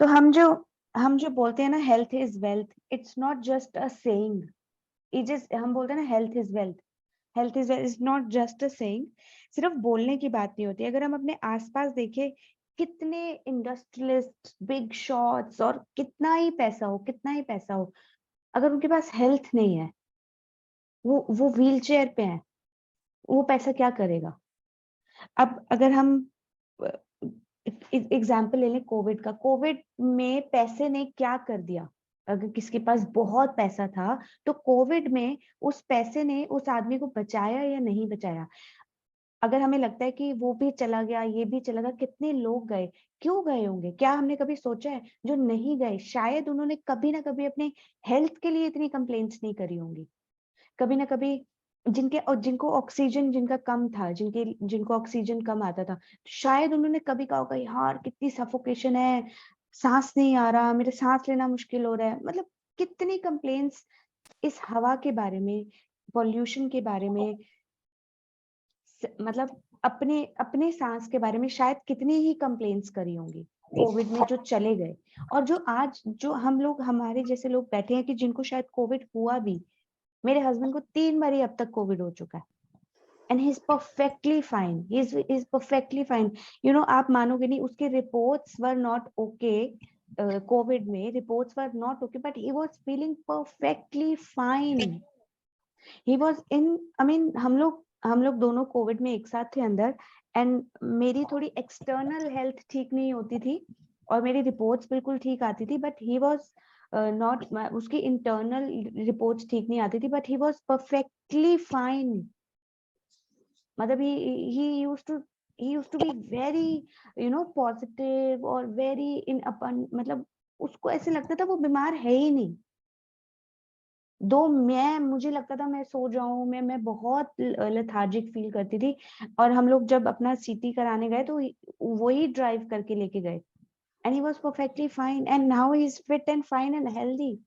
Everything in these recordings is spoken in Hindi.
तो हम जो बोलते हैं ना health is wealth, it's not just a saying. It is, हम बोलते हैं ना health is wealth, health is wealth is not just a saying. सिर्फ बोलने की बात नहीं होती। अगर हम अपने आसपास देखें, कितने इंडस्ट्रियलिस्ट, बिग शॉट्स, और कितना ही पैसा हो, कितना ही पैसा हो, अगर उनके पास हेल्थ नहीं है, वो व्हील चेयर पे है, वो पैसा क्या करेगा? अब अगर हम एग्जाम्पल ले लें कोविड का, कोविड में पैसे ने क्या कर दिया? अगर किसके पास बहुत पैसा था, तो कोविड में उस पैसे ने उस आदमी को बचाया या नहीं बचाया? अगर हमें लगता है कि वो भी चला गया, ये भी चला गया, कितने लोग गए, क्यों गए होंगे? क्या हमने कभी सोचा है? जो नहीं गए, शायद उन्होंने कभी ना कभी अपने हेल्थ के लिए इतनी कंप्लेंट्स नहीं करी होंगी, कभी ना कभी। जिनके और जिनको ऑक्सीजन जिनका कम था, जिनको ऑक्सीजन कम आता था, शायद उन्होंने कभी कहा होगा, यार कितनी सफोकेशन है, सांस नहीं आ रहा, मेरे सांस लेना मुश्किल हो रहा है। मतलब कितनी कंप्लेंट्स इस हवा के बारे में, पॉल्यूशन के बारे में, मतलब अपने अपने सांस के बारे में शायद कितनी ही कंप्लेंट्स करी होंगी कोविड में, जो चले गए। और जो आज जो हम लोग, हमारे जैसे लोग बैठे हैं कि जिनको शायद कोविड हुआ भी। मेरे हस्बैंड को 3 बार ही अब तक कोविड हो चुका है, and he is perfectly fine, he is perfectly fine. आप मानोगे नहीं, उसके reports were not okay. Covid में reports were not okay, but he was feeling perfectly fine. He was in, I mean, हम लोग दोनों कोविड में एक साथ थे अंदर, एंड मेरी थोड़ी एक्सटर्नल हेल्थ ठीक नहीं होती थी, और मेरी रिपोर्ट्स बिल्कुल ठीक आती थी, बट ही वाज नॉट, उसकी इंटरनल रिपोर्ट्स ठीक नहीं आती थी, but he was perfectly fine. मतलब he used to be very positive, और very in अपन, मतलब उसको ऐसे लगता था वो बीमार है ही नहीं। मुझे लगता था मैं सो जाऊं, मैं बहुत लेथार्जिक फील करती थी। और हम लोग जब अपना सीटी कराने गए, तो वही ड्राइव करके लेके गए, and he was perfectly fine, and now he is fit and fine and healthy.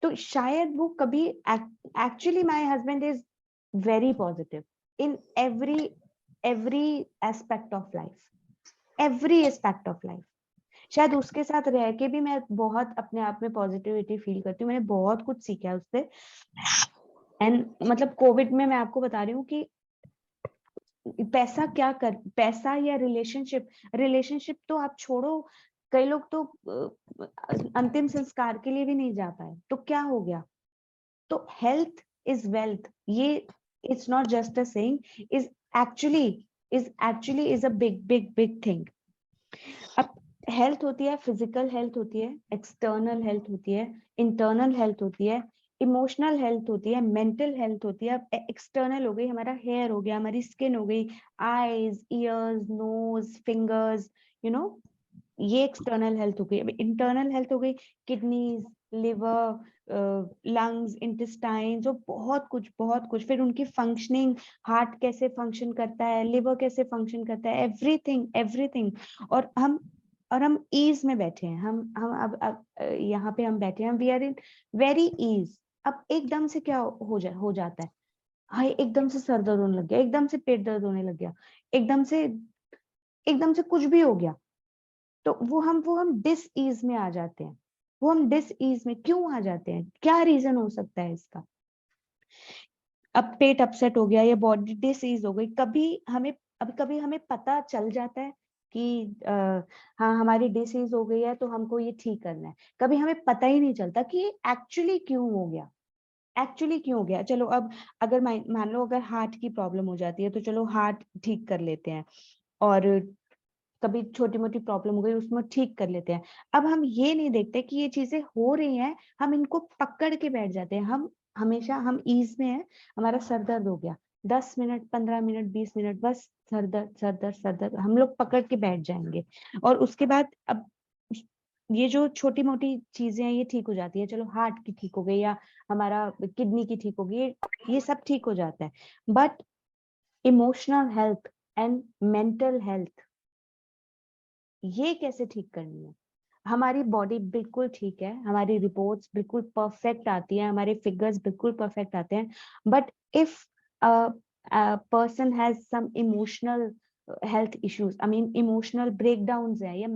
तो शायद वो कभी, actually my husband is very positive in every aspect of life, every aspect of life. शायद उसके साथ रह के भी मैं बहुत अपने आप में पॉजिटिविटी फील करती हूँ, मैंने बहुत कुछ सीखा है उससे। एंड मतलब कोविड में मैं आपको बता रही हूँ कि पैसा या रिलेशनशिप तो आप छोड़ो, कई लोग तो अंतिम संस्कार के लिए भी नहीं जा पाए, तो क्या हो गया? तो हेल्थ इज वेल्थ, ये it's not just a saying, is actually is a big big big thing. अब हेल्थ होती है, फिजिकल हेल्थ होती है, एक्सटर्नल हेल्थ होती है, इंटरनल हेल्थ होती है, इमोशनल हेल्थ होती है, मेंटल हेल्थ होती है। अब एक्सटर्नल हो गई, हमारा हेयर हो गया, हमारी स्किन हो गई, eyes, ears, nose, fingers, you know ये एक्सटर्नल हेल्थ हो गई। अब इंटरनल हेल्थ हो गई, किडनीज, लिवर, लंग्स, इंटेस्टाइन, जो बहुत कुछ। फिर उनकी फंक्शनिंग, हार्ट कैसे फंक्शन करता है, लिवर कैसे फंक्शन करता है, एवरीथिंग एवरीथिंग। और हम ईज में बैठे हैं, हम अब यहाँ पे हम बैठे हैं, we are in very ease. अब एकदम से क्या हो जाता है? हाय, एकदम से सर दर्द होने लग गया, एकदम से पेट दर्द होने लग गया, एकदम से कुछ भी हो गया। तो वो हम डिस ईज में आ जाते हैं। वो हम डिस ईज में क्यों आ जाते हैं? क्या रीजन हो सकता है इसका? अब पेट अपसेट हो गया या बॉडी डिस ईज हो गई, कभी हमें पता चल जाता है कि हाँ, हमारी डिसीज हो गई है, तो हमको ये ठीक करना है। कभी हमें पता ही नहीं चलता कि एक्चुअली क्यों हो गया, एक्चुअली क्यों हो गया। चलो, अब अगर मान लो अगर हार्ट की प्रॉब्लम हो जाती है, तो चलो हार्ट ठीक कर लेते हैं, और कभी छोटी मोटी प्रॉब्लम हो गई, उसमें ठीक कर लेते हैं। अब हम ये नहीं देखते कि ये चीजें हो रही हैं, हम इनको पकड़ के बैठ जाते हैं। हम ईज में है, हमारा सर दर्द हो गया, 10 मिनट, 15 मिनट, 20 मिनट, बस सर दर्द, सर दर्द, सर दर्द, हम लोग पकड़ के बैठ जाएंगे। और उसके बाद अब ये जो छोटी मोटी चीजें हैं, ये ठीक हो जाती है, चलो हार्ट की ठीक हो गई, या हमारा किडनी की ठीक हो गई, ये सब ठीक हो जाता है। But emotional health and mental health, ये कैसे ठीक करनी है? हमारी बॉडी बिल्कुल ठीक है, हमारी रिपोर्ट्स बिल्कुल परफेक्ट आती है, हमारे फिगर्स बिल्कुल परफेक्ट आते हैं, but if person has some emotional health issues, I mean emotional breakdowns है, या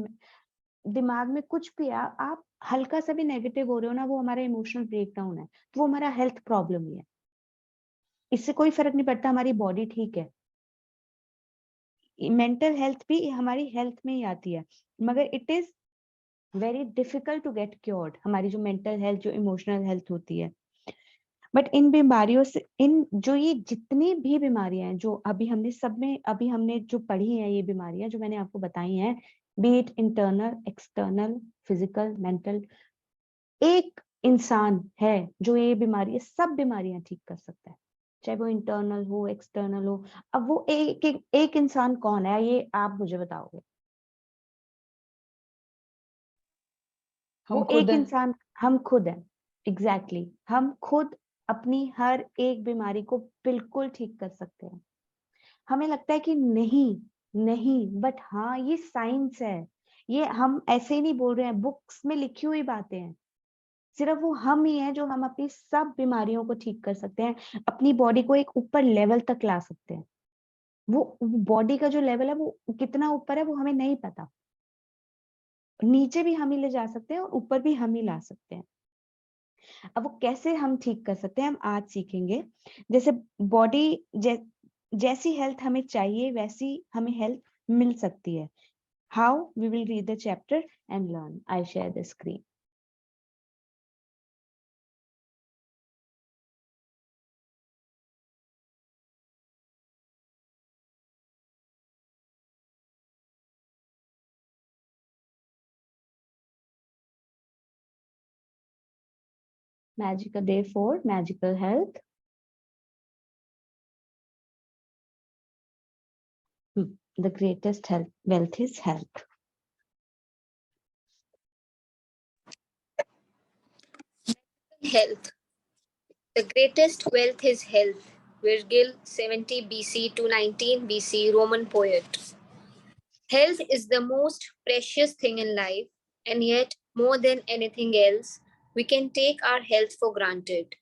दिमाग में कुछ भी आप हल्का सा भी नेगेटिव हो रहे हो ना, वो हमारा इमोशनल ब्रेकडाउन है, तो वो हमारा हेल्थ प्रॉब्लम ही है। इससे कोई फर्क नहीं पड़ता हमारी बॉडी ठीक है, मेंटल हेल्थ भी हमारी हेल्थ में ही आती है, मगर it is very difficult to get cured, हमारी जो मेंटल हेल्थ जो इमोशनल हेल्थ होती है। बट इन बीमारियों से, इन जो ये जितनी भी बीमारियां हैं जो अभी हमने सब में अभी हमने जो पढ़ी हैं, ये बीमारियां जो मैंने आपको बताई हैं, B it internal, external, physical, mental, एक इंसान है जो ये बीमारी, सब बीमारियां ठीक कर सकता है, चाहे वो इंटरनल हो, एक्सटर्नल हो। अब वो एक इंसान कौन है, ये आप मुझे बताओगे? हम वो खुद एक हैं। इंसान हम खुद हैं। एग्जैक्टली हम खुद अपनी हर एक बीमारी को बिल्कुल ठीक कर सकते हैं। हमें लगता है कि नहीं, नहीं, बट हाँ ये साइंस है, ये हम ऐसे ही नहीं बोल रहे हैं, बुक्स में लिखी हुई बातें हैं। सिर्फ वो हम ही हैं जो हम अपनी सब बीमारियों को ठीक कर सकते हैं, अपनी बॉडी को एक ऊपर लेवल तक ला सकते हैं। वो बॉडी का जो लेवल है वो कितना ऊपर है वो हमें नहीं पता, नीचे भी हम ही ले जा सकते हैं और ऊपर भी हम ही ला सकते हैं। अब वो कैसे हम ठीक कर सकते हैं, हम आज सीखेंगे। जैसे बॉडी जैसी हेल्थ हमें चाहिए वैसी हमें हेल्थ मिल सकती है। How? We will read the chapter and learn. I share the screen. Magical day 4, magical health. The greatest health, wealth is health. Health. The greatest wealth is health. Virgil, 70 BC to 19 BC, Roman poet. Health is the most precious thing in life, and yet, more than anything else, we can take our health for granted.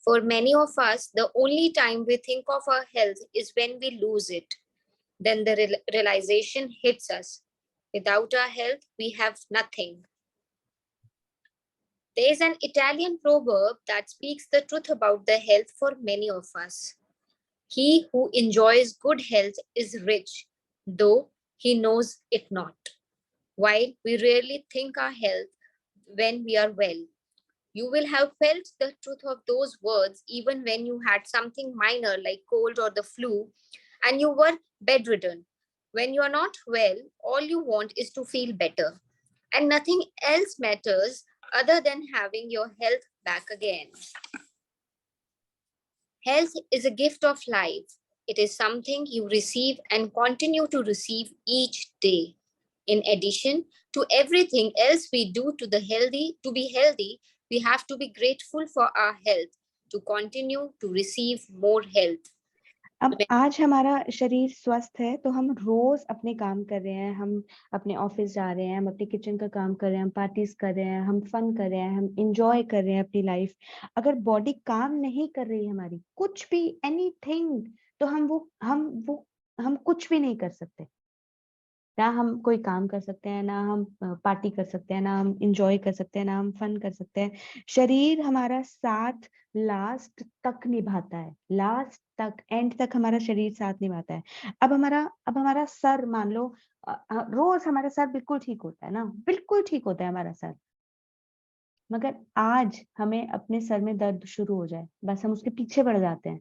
For many of us, the only time we think of our health is when we lose it. Then the realization hits us. Without our health, we have nothing. There is an Italian proverb that speaks the truth about the health for many of us. He who enjoys good health is rich, though he knows it not. While we rarely think our health when we are well, you will have felt the truth of those words even when you had something minor like cold or the flu and you were bedridden. When you are not well, all you want is to feel better, and nothing else matters other than having your health back again. Health is a gift of life. It is something you receive and continue to receive each day. In addition to everything else we do to be healthy, we have to be grateful for our health to continue to receive more health. अब आज हमारा शरीर स्वस्थ है तो हम रोज अपने काम कर रहे हैं, हम अपने ऑफिस जा रहे हैं, हम अपने किचन का काम कर रहे हैं, हम पार्टीज कर रहे हैं, हम फन कर रहे हैं, हम इंजॉय कर रहे हैं अपनी लाइफ। अगर बॉडी काम नहीं कर रही हमारी, कुछ भी एनीथिंग, तो हम कुछ भी नहीं कर सकते। ना हम कोई काम कर सकते हैं, ना हम पार्टी कर सकते हैं, ना हम इंजॉय कर सकते हैं, ना हम फन कर सकते हैं। शरीर हमारा साथ लास्ट तक निभाता है, लास्ट तक, एंड तक हमारा शरीर साथ निभाता है। अब हमारा सर मान लो, रोज हमारा सर बिल्कुल ठीक होता है ना, बिल्कुल ठीक होता है हमारा सर, मगर आज हमें अपने सर में दर्द शुरू हो जाए, बस हम उसके पीछे पड़ जाते हैं,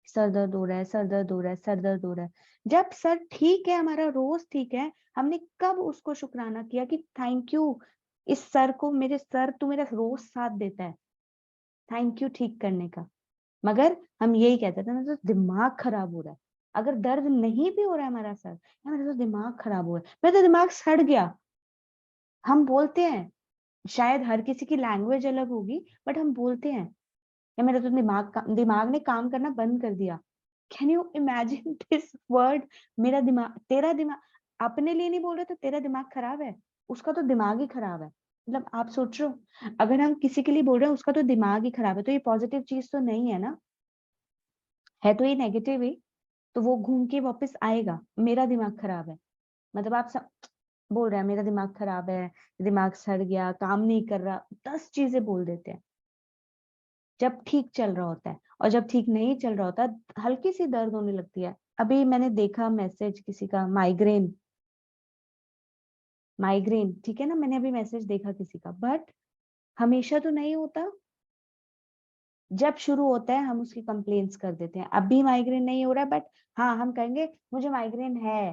सर दर्द हो रहा है, सर दर्द हो रहा है, सर दर्द हो रहा है। जब सर ठीक है, हमारा रोज ठीक है, हमने कब उसको शुक्राना किया कि थैंक यू इस सर को, मेरे सर तू मेरा रोज साथ देता है, थैंक यू ठीक करने का। मगर हम यही कहते थे ना, तो दिमाग खराब हो रहा है। अगर दर्द नहीं भी हो रहा है हमारा सर, मेरा तो दिमाग खराब हो रहा है, मेरा तो दिमाग सड़ गया, हम बोलते हैं। शायद हर किसी की लैंग्वेज अलग होगी, बट हम बोलते हैं या मेरा तो दिमाग ने काम करना बंद कर दिया। Can you imagine this word? मेरा दिमाग, तेरा दिमाग, अपने लिए नहीं बोल रहे तो तेरा दिमाग खराब है, उसका तो दिमाग ही खराब है। मतलब आप सोच रहे हो, अगर हम किसी के लिए बोल रहे हैं उसका तो दिमाग ही खराब है, तो ये पॉजिटिव चीज तो नहीं है ना, है तो ये नेगेटिव ही। तो वो घूम के वापस आएगा, मेरा दिमाग खराब है। मतलब आप बोल रहा है मेरा दिमाग खराब है, दिमाग सड़ गया, काम नहीं कर रहा, 10 चीजें बोल देते हैं जब ठीक चल रहा होता है। और जब ठीक नहीं चल रहा होता, हल्की सी दर्द होने लगती है। अभी मैंने देखा मैसेज किसी का, माइग्रेन, माइग्रेन, ठीक है ना, मैंने अभी मैसेज देखा किसी का, बट हमेशा तो नहीं होता। जब शुरू होता है हम उसकी कंप्लेंट्स कर देते हैं, अभी माइग्रेन नहीं हो रहा है, बट हाँ हम कहेंगे मुझे माइग्रेन है,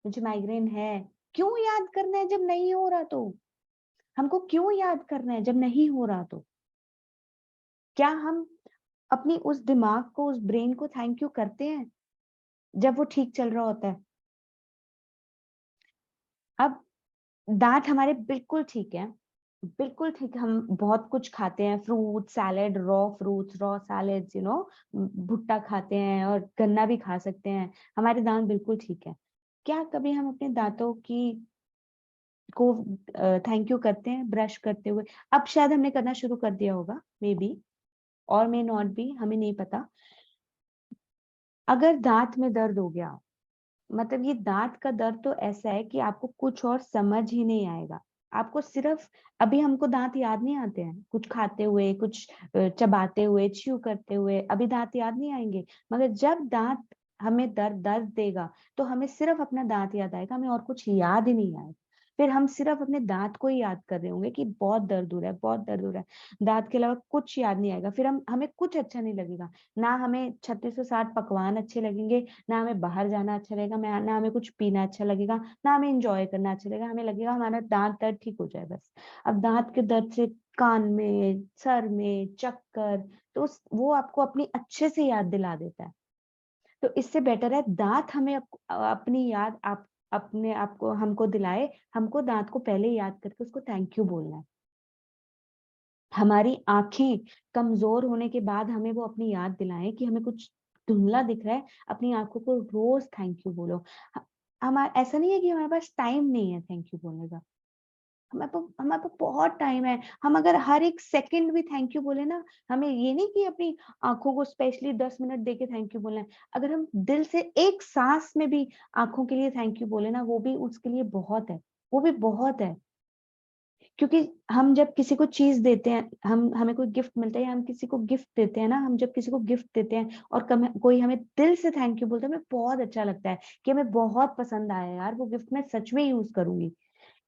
मुझे माइग्रेन है। क्यों याद करना है जब नहीं हो रहा? तो हमको क्यों याद करना है जब नहीं हो रहा? तो क्या हम अपनी उस दिमाग को, उस ब्रेन को थैंक यू करते हैं जब वो ठीक चल रहा होता है? अब दांत हमारे बिल्कुल ठीक है, बिल्कुल ठीक, हम बहुत कुछ खाते हैं, fruit salad, raw fruits, raw salads, भुट्टा खाते हैं और गन्ना भी खा सकते हैं, हमारे दांत बिल्कुल ठीक है। क्या कभी हम अपने दांतों की को थैंक यू करते हैं ब्रश करते हुए? अब शायद हमने करना शुरू कर दिया होगा, मे बी, और मे नॉट बी, हमें नहीं पता। अगर दांत में दर्द हो गया, मतलब ये दांत का दर्द तो ऐसा है कि आपको कुछ और समझ ही नहीं आएगा। आपको सिर्फ, अभी हमको दांत याद नहीं आते हैं, कुछ खाते हुए, कुछ चबाते हुए, च्यू करते हुए, अभी दांत याद नहीं आएंगे। मगर जब दांत हमें दर्द दर्द देगा, तो हमें सिर्फ अपना दांत याद आएगा, हमें और कुछ याद ही नहीं आएगा। फिर हम सिर्फ अपने दांत को ही याद कर रहे होंगे कि बहुत दर्द हो रहा है, बहुत दर्द हो रहा है, दांत के अलावा कुछ याद नहीं आएगा। फिर हमें कुछ अच्छा नहीं लगेगा, ना हमें 3660 पकवान अच्छे लगेंगे, ना हमें बाहर जाना अच्छा लगेगा, ना हमें कुछ पीना अच्छा लगेगा, ना हमें इंजॉय करना अच्छा लगेगा। हमें लगेगा हमारा दांत दर्द ठीक हो जाए बस। अब दांत के दर्द से कान में, सर में चक्कर, तो वो आपको अपनी अच्छे से याद दिला देता है। तो इससे बेटर है दांत हमें अपनी याद आप अपने आप को हमको दिलाए, हमको दांत को पहले याद करके उसको थैंक यू बोलना है। हमारी आंखें कमजोर होने के बाद हमें वो अपनी याद दिलाएं कि हमें कुछ धुंधला दिख रहा है, अपनी आंखों को रोज थैंक यू बोलो। हमारा ऐसा नहीं है कि हमारे पास टाइम नहीं है थैंक यू बोलने का, हमारे पास बहुत टाइम है। हम अगर हर एक सेकंड भी थैंक यू बोले ना, हमें ये नहीं कि अपनी आंखों को स्पेशली 10 मिनट देके थैंक यू बोलना है, अगर हम दिल से एक सांस में भी आंखों के लिए थैंक यू बोले ना, वो भी उसके लिए बहुत है, वो भी बहुत है। क्योंकि हम जब किसी को चीज देते हैं, हमें कोई गिफ्ट मिलता है या हम किसी को गिफ्ट देते हैं ना, हम जब किसी को गिफ्ट देते हैं और कोई हमें दिल से थैंक यू बोलता है, हमें बहुत अच्छा लगता है कि हमें बहुत पसंद आया यार, वो गिफ्ट मैं सच में यूज करूंगी।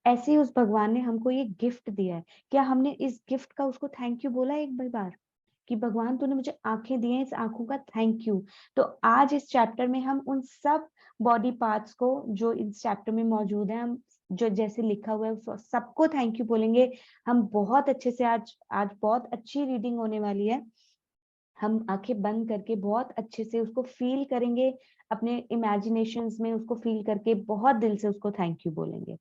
ऐसे ही उस भगवान ने हमको ये गिफ्ट दिया है, क्या हमने इस गिफ्ट का उसको थैंक यू बोला एक बार कि भगवान तूने मुझे आंखें दी हैं, इस आंखों का थैंक यू। तो आज इस चैप्टर में हम उन सब बॉडी पार्ट्स को जो इस चैप्टर में मौजूद है, हम जो जैसे लिखा हुआ है सबको थैंक यू बोलेंगे। हम बहुत अच्छे से आज आज बहुत अच्छी रीडिंग होने वाली है। हम आंखें बंद करके बहुत अच्छे से उसको फील करेंगे, अपने इमेजिनेशंस में उसको फील करके बहुत दिल से उसको थैंक यू बोलेंगे।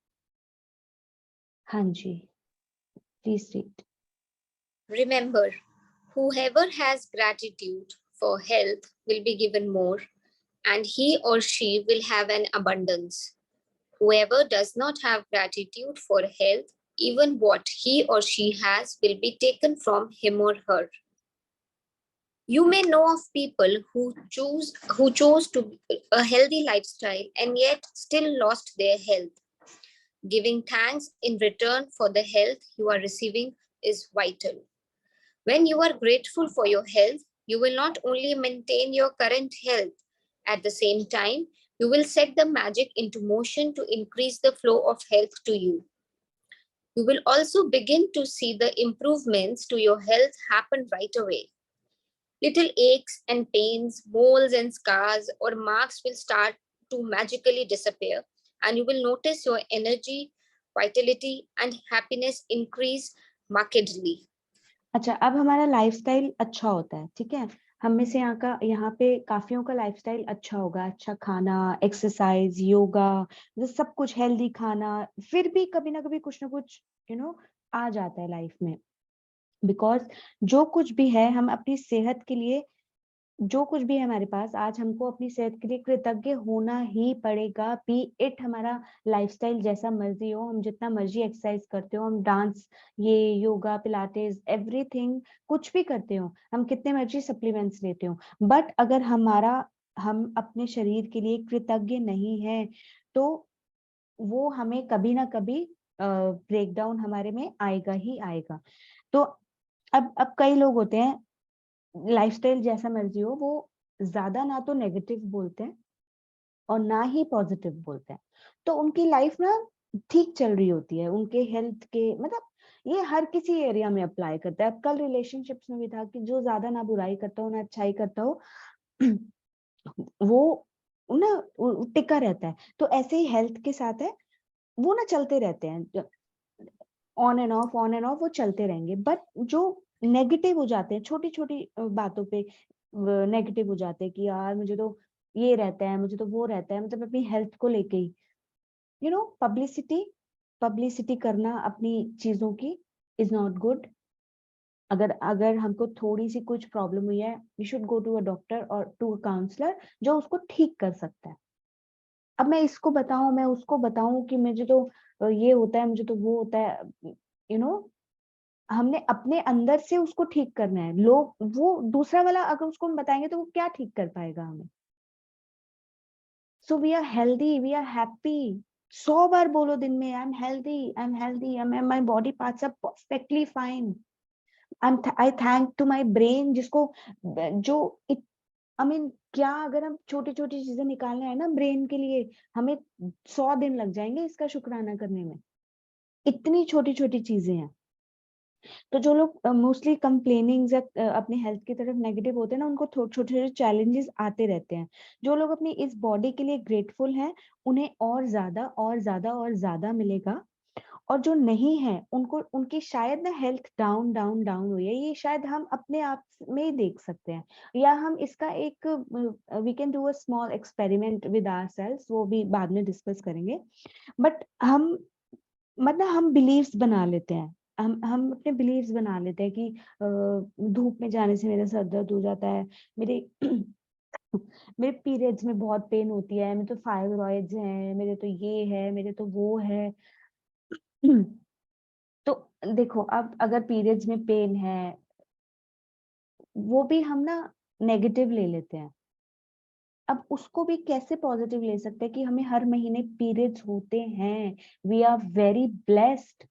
हाँ जी, please read. Remember, whoever has gratitude for health will be given more, and he or she will have an abundance. Whoever does not have gratitude for health, even what he or she has will be taken from him or her. You may know of people who chose to a healthy lifestyle and yet still lost their health. Giving thanks in return for the health you are receiving is vital. When you are grateful for your health, you will not only maintain your current health, at the same time, you will set the magic into motion to increase the flow of health to you. You will also begin to see the improvements to your health happen right away. Little aches and pains, moles and scars, or marks will start to magically disappear, and you will notice your energy, vitality, and happiness increase markedly. अच्छा, अब हमारा लाइफस्टाइल अच्छा होता है, ठीक है, हम में से यहाँ पे काफियों का लाइफस्टाइल अच्छा होगा, अच्छा खाना, एक्सरसाइज, योगा, सब कुछ हेल्दी खाना, फिर भी कभी ना कभी कुछ ना कुछ आ जाता है लाइफ में। बिकॉज जो कुछ भी है, हम अपनी सेहत के लिए, जो कुछ भी है हमारे पास आज, हमको अपनी सेहत के लिए कृतज्ञ होना ही पड़ेगा। बी इट हमारा लाइफस्टाइल जैसा मर्जी हो, हम जितना मर्जी एक्सरसाइज करते हो, हम डांस, ये योगा, पिलाटेस, एवरीथिंग कुछ भी करते हो, हम कितने मर्जी सप्लीमेंट्स लेते हो, बट अगर हम अपने शरीर के लिए कृतज्ञ नहीं है, तो वो हमें कभी ना कभी ब्रेक डाउन हमारे में आएगा ही आएगा। तो अब कई लोग होते हैं लाइफस्टाइल जैसा मर्जी हो, वो ज्यादा ना तो नेगेटिव बोलते हैं और ना ही पॉजिटिव बोलते हैं, तो उनकी लाइफ ना ठीक चल रही होती है, उनके हेल्थ के मतलब ये हर किसी एरिया में अप्लाई करता है। अब कल रिलेशनशिप्स में भी था कि जो ज्यादा ना बुराई करता हो ना अच्छाई करता हो वो ना टिका रहता है। तो ऐसे ही हेल्थ के साथ है, वो ना चलते रहते हैं, ऑन एंड ऑफ वो चलते रहेंगे। बट जो नेगेटिव हो जाते हैं छोटी छोटी बातों पे, नेगेटिव हो जाते हैं कि यार मुझे तो ये रहता है, मुझे तो वो रहता है, मतलब अपनी हेल्थ को लेके ही पब्लिसिटी पब्लिसिटी करना अपनी चीजों की इज नॉट गुड। अगर अगर हमको थोड़ी सी कुछ प्रॉब्लम हुई है, we should go to a doctor और टू अ काउंसलर जो उसको ठीक कर सकता है। अब मैं इसको बताऊं, मैं उसको बताऊं कि मुझे तो ये होता है, मुझे तो वो होता है, यू नो हमने अपने अंदर से उसको ठीक करना है। लोग वो दूसरा वाला अगर उसको हम बताएंगे तो वो क्या ठीक कर पाएगा हमें। So we are healthy, we are happy. 100 बार बोलो दिन में, I am healthy, I am healthy, my body parts are perfectly fine. I thank to my brain जिसको जो आई मीन क्या, अगर हम छोटी छोटी चीजें निकालना है ना ब्रेन के लिए, हमें 100 दिन लग जाएंगे इसका शुक्राना करने में। इतनी छोटी छोटी चीजें हैं। तो जो लोग मोस्टली कंप्लेनिंग अपने हेल्थ की तरफ नेगेटिव होते हैं ना, उनको छोटे छोटे चैलेंजेस आते रहते हैं। जो लोग अपनी इस बॉडी के लिए ग्रेटफुल हैं, उन्हें और ज्यादा और ज्यादा और ज्यादा मिलेगा। और जो नहीं है उनको, उनकी शायद ना हेल्थ डाउन डाउन डाउन हुई है, ये शायद हम अपने आप में ही देख सकते हैं। या हम इसका एक we can do a small experiment with ourselves, वो भी बाद में डिस्कस करेंगे। बट हम मतलब हम बिलीव्स बना लेते हैं, हम अपने बिलीव्स बना लेते हैं कि धूप में जाने से मेरा सर दर्द हो जाता है, मेरे मेरे पीरियड्स में बहुत पेन होती है, मेरे तो फाइब्रॉइड्स हैं, मेरे तो ये है, मेरे तो वो है। तो देखो, अब अगर पीरियड्स में पेन है, वो भी हम ना नेगेटिव ले लेते हैं। अब उसको भी कैसे पॉजिटिव ले सकते हैं कि हमें हर महीने पीरियड्स होते हैं, वी आर वेरी ब्लेस्ड।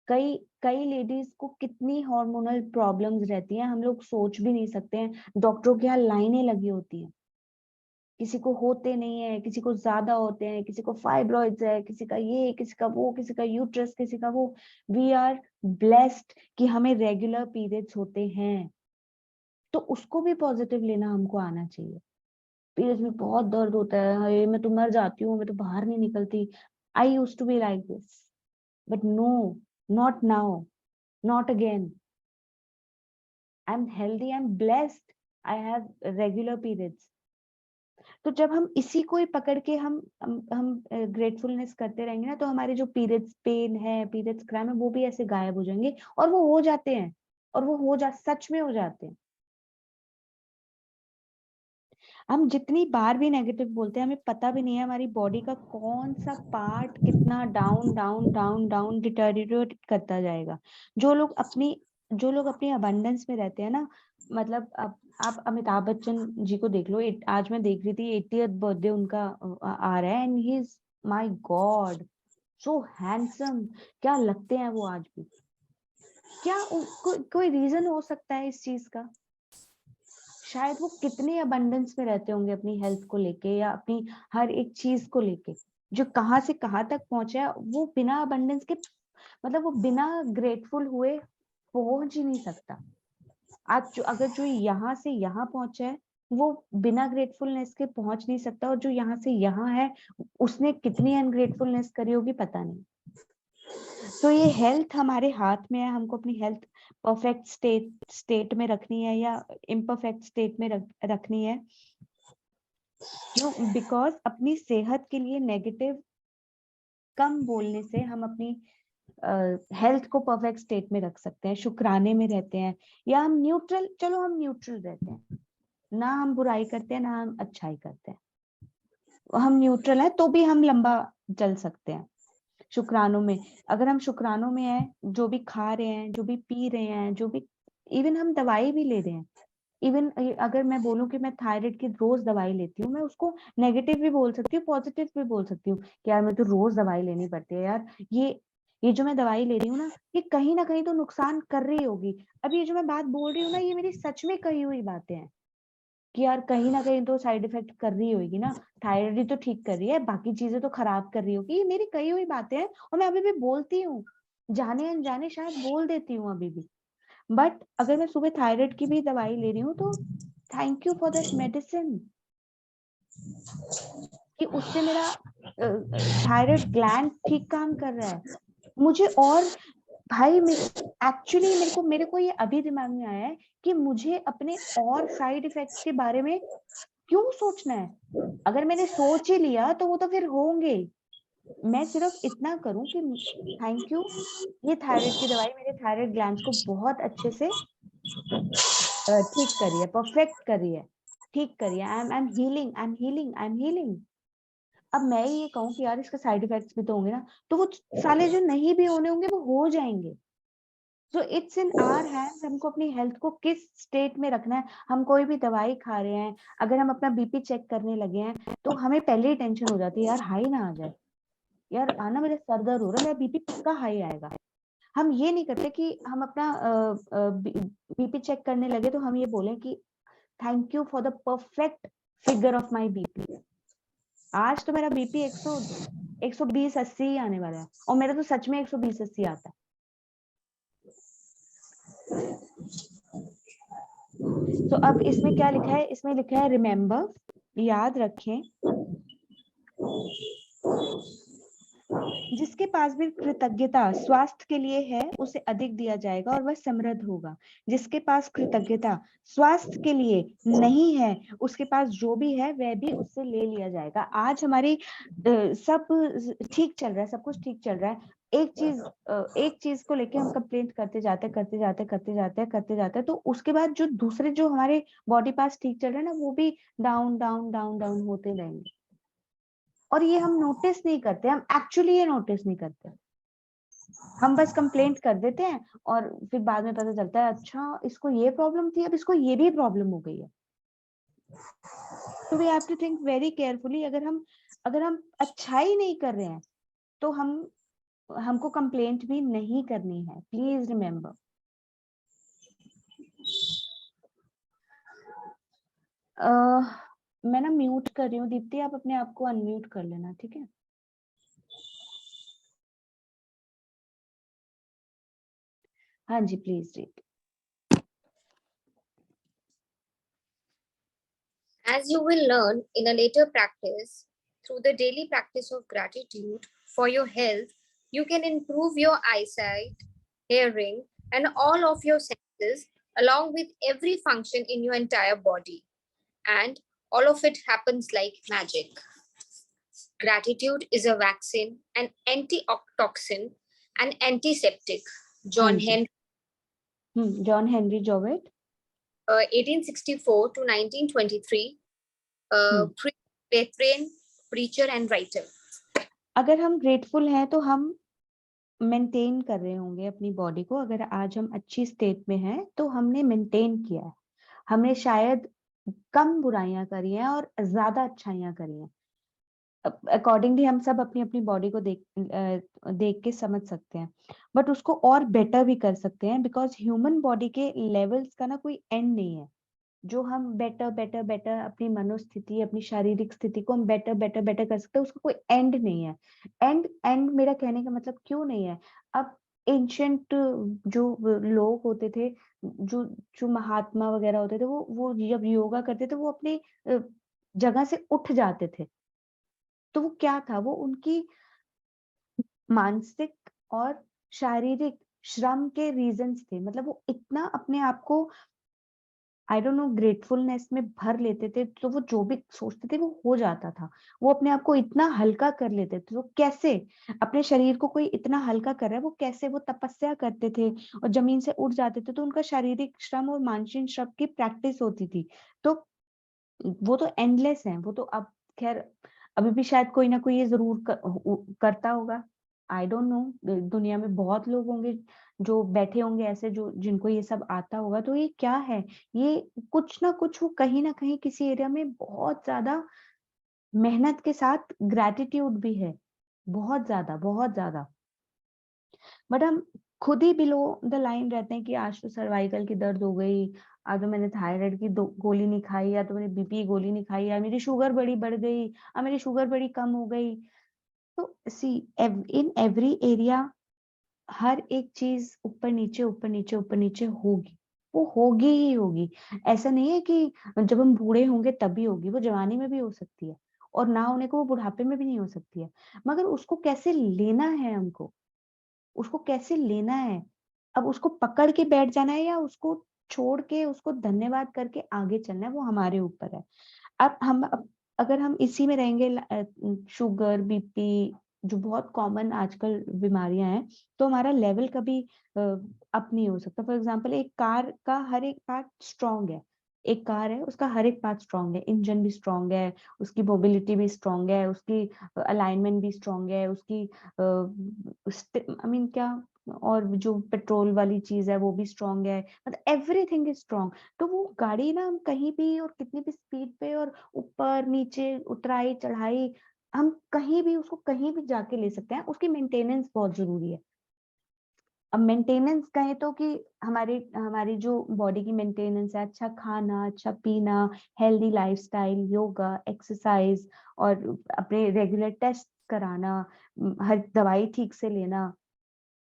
कई कई लेडीज को कितनी हार्मोनल प्रॉब्लम्स रहती हैं, हम लोग सोच भी नहीं सकते हैं। डॉक्टरों के यहाँ लाइनें लगी होती हैं, किसी को होते नहीं है, किसी को ज्यादा होते हैं, किसी को फाइब्रॉइड्स है, किसी का ये, किसी का वो, किसी का यूट्रस, किसी का वो। वी आर ब्लेस्ड कि हमें रेगुलर पीरियड्स होते हैं। तो उसको भी पॉजिटिव लेना हमको आना चाहिए। पीरियड्स में बहुत दर्द होता है, हाय मैं तो मर जाती हूँ, मैं तो बाहर नहीं निकलती। I used to be like this, but no, not now, not again. I am healthy, I am blessed, I have regular periods. तो जब हम इसी को ही पकड़ के हम ग्रेटफुलनेस करते रहेंगे ना, तो हमारे जो पीरियड्स पेन है, पीरियड्स क्राइम है, वो भी ऐसे गायब हो जाएंगे। और वो हो जाते हैं, और वो सच में हो जाते हैं। हम जितनी बार भी नेगेटिव बोलते हैं, हमें पता भी नहीं है हमारी बॉडी का कौन सा पार्ट कितना down down down down deteriorate करता जाएगा। जो लोग अपनी अबंडेंस में रहते हैं ना, मतलब आप अमिताभ बच्चन जी को देख लो। आज मैं देख रही थी 80th बर्थडे उनका आ रहा है, and he is my God so handsome. क्या लगते हैं वो आज भी। क्या कोई रीजन हो सकता है इस चीज का? शायद वो कितने अबंडेंस में रहते होंगे अपनी हेल्थ को लेके या अपनी हर एक चीज को लेके, जो कहाँ से कहाँ तक पहुंचा है। वो बिना अबंडेंस के, मतलब वो बिना ग्रेटफुल हुए पहुंच ही नहीं सकता। आज अगर जो यहाँ से यहाँ पहुंचा है, वो बिना ग्रेटफुलनेस के पहुंच नहीं सकता। और जो यहाँ से यहाँ है, उसने कितनी अनग्रेटफुलनेस करी होगी पता नहीं। तो ये हेल्थ हमारे हाथ में है, हमको अपनी हेल्थ परफेक्ट स्टेट में रखनी है या इम्परफेक्ट स्टेट में रखनी है। क्यों? बिकॉज अपनी सेहत के लिए नेगेटिव कम बोलने से हम अपनी हेल्थ को परफेक्ट स्टेट में रख सकते हैं, शुक्राने में रहते हैं। या हम न्यूट्रल, चलो हम न्यूट्रल रहते हैं, ना हम बुराई करते हैं ना हम अच्छाई करते हैं, हम न्यूट्रल है तो भी हम लंबा चल सकते हैं शुक्रानों में। अगर हम शुक्रानों में हैं, जो भी खा रहे हैं, जो भी पी रहे हैं, जो भी इवन हम दवाई भी ले रहे हैं, इवन अगर मैं बोलूं कि मैं थायराइड की रोज दवाई लेती हूँ, मैं उसको नेगेटिव भी बोल सकती हूँ, पॉजिटिव भी बोल सकती हूँ कि यार मैं तो रोज दवाई लेनी पड़ती है यार, ये जो मैं दवाई ले रही हूँ ना, ये कहीं ना कहीं तो नुकसान कर रही होगी। अब ये जो मैं बात बोल रही हूँ ना, ये मेरी सच में कही हुई बातें हैं कि यार कहीं ना कहीं तो साइड इफेक्ट कर रही होगी ना, थायराइड ही तो ठीक कर रही है, बाकी चीजें तो खराब कर रही होगी। ये मेरी कही हुई बातें हैं और मैं अभी भी बोलती हूँ, जाने अनजाने शायद बोल देती हूँ अभी भी। बट अगर मैं सुबह थायराइड की भी दवाई ले रही हूँ तो thank you for that medicine, कि उससे मेरा थायराइड ग्लैंड ठीक काम कर रहा है। मुझे और भाई एक्चुअली मेरे को ये अभी दिमाग में आया है कि मुझे अपने और साइड इफेक्ट्स के बारे में क्यों सोचना है। अगर मैंने सोच ही लिया तो वो तो फिर होंगे। मैं सिर्फ इतना करूं कि थैंक यू, ये थायराइड की दवाई मेरे थायराइड ग्लैंड्स को बहुत अच्छे से ठीक करी है, परफेक्ट करी है, ठीक करी है। I am healing, I am healing, I am healing. अब मैं ये कहूँ कि यार इसके साइड इफेक्ट्स भी तो होंगे ना, तो वो साले जो नहीं भी होने होंगे वो हो जाएंगे। So it's in our hands, हमको अपनी हेल्थ को किस स्टेट में रखना है। हम कोई भी दवाई खा रहे हैं, अगर हम अपना बीपी चेक करने लगे हैं तो हमें पहले ही टेंशन हो जाती है यार हाई ना आ जाए, यार आना मेरा सर दर्द हो रहा है, मेरा बीपी पक्का हाई आएगा। हम ये नहीं करते कि हम अपना बीपी चेक करने लगे तो हम ये बोले कि thank you for the perfect figure of my BP. आज तो मेरा बीपी 120-80 आने वाला है, और मेरा तो सच में 120-80 आता है। तो अब इसमें क्या लिखा है, इसमें लिखा है रिमेम्बर, याद रखें, जिसके पास भी कृतज्ञता स्वास्थ्य के लिए है उसे अधिक दिया जाएगा और वह समृद्ध होगा। जिसके पास कृतज्ञता स्वास्थ्य के लिए नहीं है, उसके पास जो भी है वह भी उससे ले लिया जाएगा। आज हमारी सब ठीक चल रहा है, सब कुछ ठीक चल रहा है। एक चीज को लेके हम कंप्लेंट करते जाते हैं, तो उसके बाद जो दूसरे जो हमारे बॉडी पार्ट्स ठीक चल रहे हैं ना, वो भी डाउन डाउन डाउन डाउन होते रहेंगे। और ये हम नोटिस नहीं करते, हम एक्चुअली ये नोटिस नहीं करते। हम बस कंप्लेंट कर देते हैं और फिर बाद में पता चलता है अच्छा इसको ये प्रॉब्लम थी, अब इसको ये भी प्रॉब्लम हो गई है। तो we have to think very carefully. अगर हम अच्छाई नहीं कर रहे हैं तो हमको कंप्लेंट भी नहीं करनी है, प्लीज रिमेम्बर। मैं ना म्यूट कर रही हूँ दीप्ति, आप अपने आप को अनम्यूट कर लेना, ठीक है। हाँ जी please Deepti. As you will learn in a later practice, through the daily practice of gratitude for your health, you can improve your eyesight, hearing, and all of your senses, along with every function in your entire body. And all of it happens like magic. Gratitude is a vaccine, an antitoxin, an antiseptic. John Henry, John Henry Jowett, 1864 to 1923, Lutheran preacher and writer. अगर हम ग्रेटफुल हैं तो हम मेंटेन कर रहे होंगे अपनी बॉडी को। अगर आज हम अच्छी स्टेट में हैं तो हमने मेंटेन किया है, हमने शायद कम बुराइयां करी हैं और ज्यादा अच्छाइयां करी हैं। अकॉर्डिंगली हम सब अपनी अपनी बॉडी को देख के समझ सकते हैं, बट उसको और बेटर भी कर सकते हैं, बिकॉज ह्यूमन बॉडी के लेवल्स का ना कोई एंड नहीं है। जो हम बेटर बेटर बेटर अपनी मनोस्थिति, अपनी शारीरिक स्थिति को हम बेटर बेटर बेटर कर सकते हैं, उसका कोई एंड नहीं है। एंड मेरा कहने का मतलब क्यों नहीं है। अब एंशंट जो लोग होते थे, जो जो महात्मा वगैरह होते थे, वो जब योगा करते थे वो अपनी जगह से उठ जाते थे। तो वो क्या था, वो उनकी मानसिक और शारीरिक श्रम के रीजंस थे। मतलब वो इतना अपने आप को आई डोंट नो ग्रेटफुलनेस में भर लेते थे, तो वो जो भी सोचते थे वो हो जाता था। वो अपने आप को इतना हल्का कर लेते थे। तो कैसे अपने शरीर को कोई इतना हल्का कर रहा है, वो कैसे, वो तपस्या करते थे और जमीन से उठ जाते थे, तो उनका शारीरिक श्रम और मानसिक श्रम की प्रैक्टिस होती थी। तो वो तो एंडलेस है। वो तो अब खैर अभी भी शायद कोई ना कोई ये जरूर करता होगा, आई डोंट नो, दुनिया में बहुत लोग होंगे जो बैठे होंगे ऐसे, जो जिनको ये सब आता होगा। तो ये क्या है, ये कुछ ना कुछ वो कहीं ना कहीं किसी एरिया में बहुत ज्यादा मेहनत के साथ ग्रैटिट्यूड भी है, बहुत ज्यादा, बहुत ज्यादा। बट हम खुद ही बिलो द लाइन रहते हैं कि आज तो सर्वाइकल की दर्द हो गई, आज तो मैंने थायराइड की गोली नहीं खाई, या तो मैंने बीपी गोली नहीं खाई, या मेरी शुगर बड़ी बढ़ गई, या मेरी शुगर बड़ी कम हो गई। तो सी, इन एवरी एरिया हर एक चीज ऊपर नीचे ऊपर नीचे ऊपर नीचे होगी, वो होगी ही होगी। ऐसा नहीं है कि जब हम बूढ़े होंगे तभी होगी, वो जवानी में भी हो सकती है, और ना होने को वो बुढ़ापे में भी नहीं हो सकती है। मगर उसको कैसे लेना है हमको, उसको कैसे लेना है, अब उसको पकड़ के बैठ जाना है या उसको छोड़ के उसको धन्यवाद करके आगे चलना है, वो हमारे ऊपर है। अगर हम इसी में रहेंगे, शुगर बीपी जो बहुत कॉमन आजकल बीमारियां हैं, तो हमारा लेवल कभी अप नहीं हो सकता। फॉर एग्जांपल, एक कार का हर एक पार्ट स्ट्रांग है, एक कार है उसका हर एक पार्ट स्ट्रांग है, इंजन भी स्ट्रांग है, उसकी मोबिलिटी भी स्ट्रांग है, उसकी अलाइनमेंट भी स्ट्रांग है, उसकी आई मीन क्या, और जो पेट्रोल वाली चीज है वो भी स्ट्रांग है, मतलब एवरीथिंग इज स्ट्रांग। तो वो गाड़ी ना, हम कहीं भी और कितनी भी स्पीड पे और ऊपर नीचे उतराई चढ़ाई, हम कहीं भी उसको कहीं भी जाके ले सकते हैं। उसकी मेंटेनेंस बहुत जरूरी है। अब मेंटेनेंस कहें तो कि हमारी हमारी जो बॉडी की मेंटेनेंस है, अच्छा खाना, अच्छा पीना, हेल्दी लाइफस्टाइल, योगा, एक्सरसाइज, और अपने रेगुलर टेस्ट कराना, हर दवाई ठीक से लेना।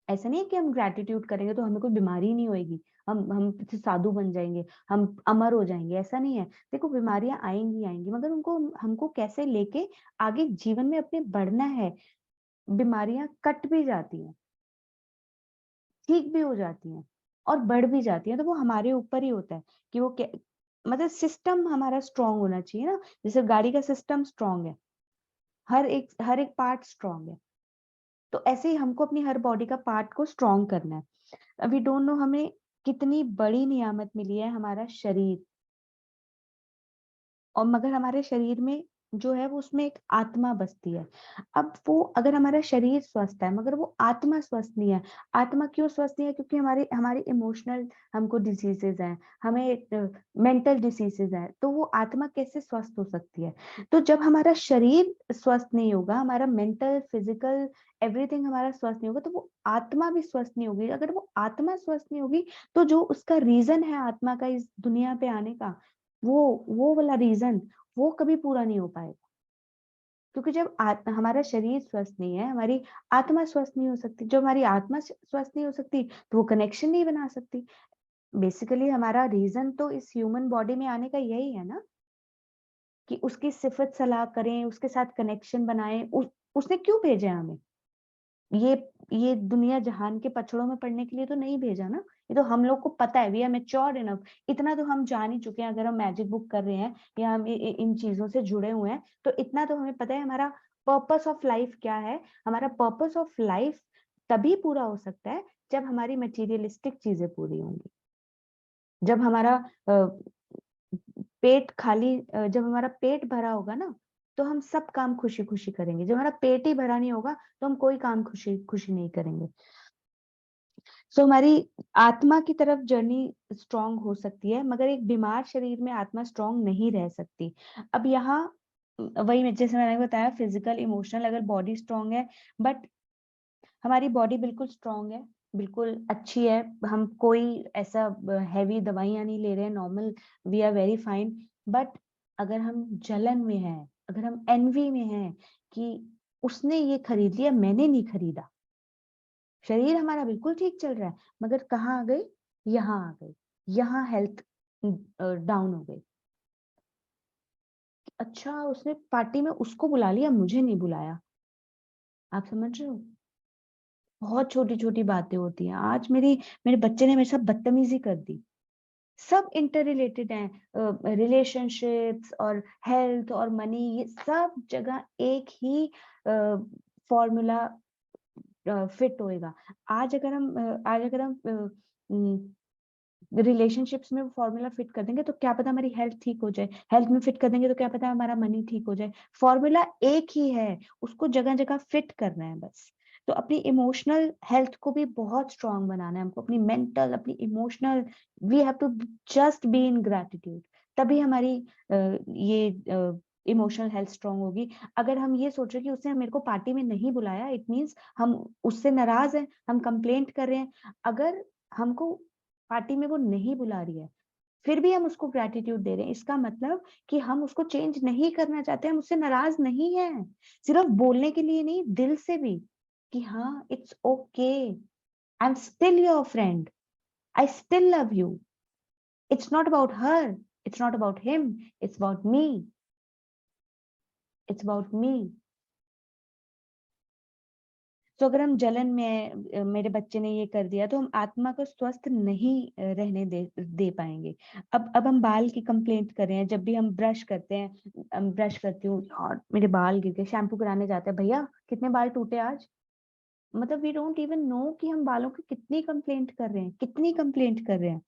ऐसा नहीं है कि हम ग्रेटिट्यूड करेंगे तो हमें कोई बीमारी नहीं होएगी, हम फिर साधु बन जाएंगे, हम अमर हो जाएंगे, ऐसा नहीं है। देखो, बीमारियां आएंगी आएंगी, मगर उनको हमको कैसे लेके आगे जीवन में अपने बढ़ना है। बीमारियां कट भी जाती हैं, ठीक भी हो जाती हैं, और बढ़ भी जाती हैं, तो वो हमारे ऊपर ही होता है कि वो मतलब सिस्टम हमारा स्ट्रांग होना चाहिए ना। जैसे गाड़ी का सिस्टम स्ट्रांग है, हर एक पार्ट स्ट्रांग है, तो ऐसे ही हमको अपनी हर बॉडी का पार्ट को स्ट्रांग करना है। वी डोंट नो हमें कितनी बड़ी नियामत मिली है, हमारा शरीर। और मगर हमारे शरीर में जो है वो, उसमें एक आत्मा बसती है। अब वो, अगर हमारा शरीर स्वस्थ है मगर वो आत्मा स्वस्थ नहीं है, आत्मा क्यों स्वस्थ नहीं है? क्योंकि हमारे हमारी इमोशनल हमको डिजीजेज हैं, हमें मेंटल डिसीजेज हैं, तो वो आत्मा कैसे स्वस्थ हो सकती है? तो जब हमारा शरीर स्वस्थ नहीं होगा, हमारा मेंटल फिजिकल एवरीथिंग हमारा स्वस्थ नहीं होगा, तो वो आत्मा भी स्वस्थ नहीं होगी। अगर वो आत्मा स्वस्थ नहीं होगी, तो जो उसका रीजन है आत्मा का इस दुनिया पे आने का, वो वाला रीजन वो कभी पूरा नहीं हो पाएगा। क्योंकि जब हमारा शरीर स्वस्थ नहीं है, हमारी आत्मा स्वस्थ नहीं हो सकती। जब हमारी आत्मा स्वस्थ नहीं हो सकती, तो वो कनेक्शन नहीं बना सकती। बेसिकली हमारा रीजन तो इस ह्यूमन बॉडी में आने का यही है ना, कि उसकी सिफत सलाह करें, उसके साथ कनेक्शन बनाएं। उसने क्यों भेजा है हमें? ये ये दुनिया जहान के पछड़ों में पड़ने के लिए तो नहीं भेजा ना। ये तो हम लोग को पता है, वी आर मैच्योर इनफ, इतना तो हम जान ही चुके हैं। अगर हम मैजिक बुक कर रहे हैं या हम इन चीजों से जुड़े हुए हैं, तो इतना तो हमें पता है हमारा पर्पस ऑफ लाइफ क्या है। हमारा पर्पस ऑफ लाइफ तभी पूरा हो सकता है जब हमारी मटेरियलिस्टिक चीजें पूरी होंगी, जब हमारा पेट खाली, जब हमारा पेट भरा होगा ना, तो हम सब काम खुशी खुशी करेंगे। जब हमारा पेट ही भरा नहीं होगा, तो हम कोई काम खुशी खुशी नहीं करेंगे। सो हमारी आत्मा की तरफ जर्नी स्ट्रांग हो सकती है, मगर एक बीमार शरीर में आत्मा स्ट्रांग नहीं रह सकती। अब यहाँ वही जैसे मैंने बताया, फिजिकल इमोशनल, अगर बॉडी स्ट्रांग है, बट हमारी बॉडी बिल्कुल स्ट्रांग है, बिल्कुल अच्छी है, हम कोई ऐसा हैवी दवाइयां नहीं ले रहे हैं, normal, we are very fine. But अगर हम जलन में हैं, अगर हम एनवी में हैं कि उसने ये खरीद लिया, मैंने नहीं खरीदा, शरीर हमारा बिल्कुल ठीक चल रहा है, मगर कहाँ आ गई? यहाँ आ गई, यहाँ हेल्थ डाउन हो गई। अच्छा, उसने पार्टी में उसको बुला लिया, मुझे नहीं बुलाया। आप समझ रहे हो? बहुत छोटी छोटी बातें होती हैं। आज मेरे बच्चे ने मेरे साथ बदतमीजी कर दी। सब इंटर रिलेटेड हैं, रिलेशनशिप्स और हेल्थ और मनी, ये सब जगह एक ही फॉर्मूला फिट होएगा। आज अगर हम रिलेशनशिप्स में फॉर्मूला फिट कर देंगे, तो क्या पता हमारी हेल्थ ठीक हो जाए, हेल्थ में फिट कर देंगे तो क्या पता हमारा मनी ठीक हो जाए। फॉर्मूला एक ही है, उसको जगह जगह फिट करना है बस। तो अपनी इमोशनल हेल्थ को भी बहुत स्ट्रांग बनाना है हमको, अपनी मेंटल, अपनी emotional, we have to just be in gratitude, तभी हमारी ये इमोशनल हेल्थ स्ट्रांग होगी। अगर हम ये सोच रहे कि उसने मेरे को पार्टी में नहीं बुलाया, इट मीन्स हम उससे नाराज हैं, हम कंप्लेंट कर रहे हैं। अगर हमको पार्टी में वो नहीं बुला रही है फिर भी हम उसको ग्रैटिट्यूड दे रहे हैं, इसका मतलब कि हम उसको चेंज नहीं करना चाहते, हम उससे नाराज नहीं है, सिर्फ बोलने के लिए नहीं, दिल से भी, कि हाँ it's okay, I am still your friend, I still love you, it's not about her, it's not about him, it's about me, it's about me. तो अगर हम जलन में मेरे बच्चे ने ये कर दिया, तो हम आत्मा को स्वस्थ नहीं रहने दे पाएंगे। अब हम बाल की कंप्लेंट कर रहे हैं, जब भी हम ब्रश करते हैं, हम ब्रश करती हूँ और मेरे बाल गिर गए, शैम्पू कराने जाते हैं, भैया कितने बाल टूटे आज, मतलब वी डोंट इवन नो कि हम बालों की कितनी कंप्लेंट कर रहे हैं, कितनी कंप्लेंट कर रहे हैं।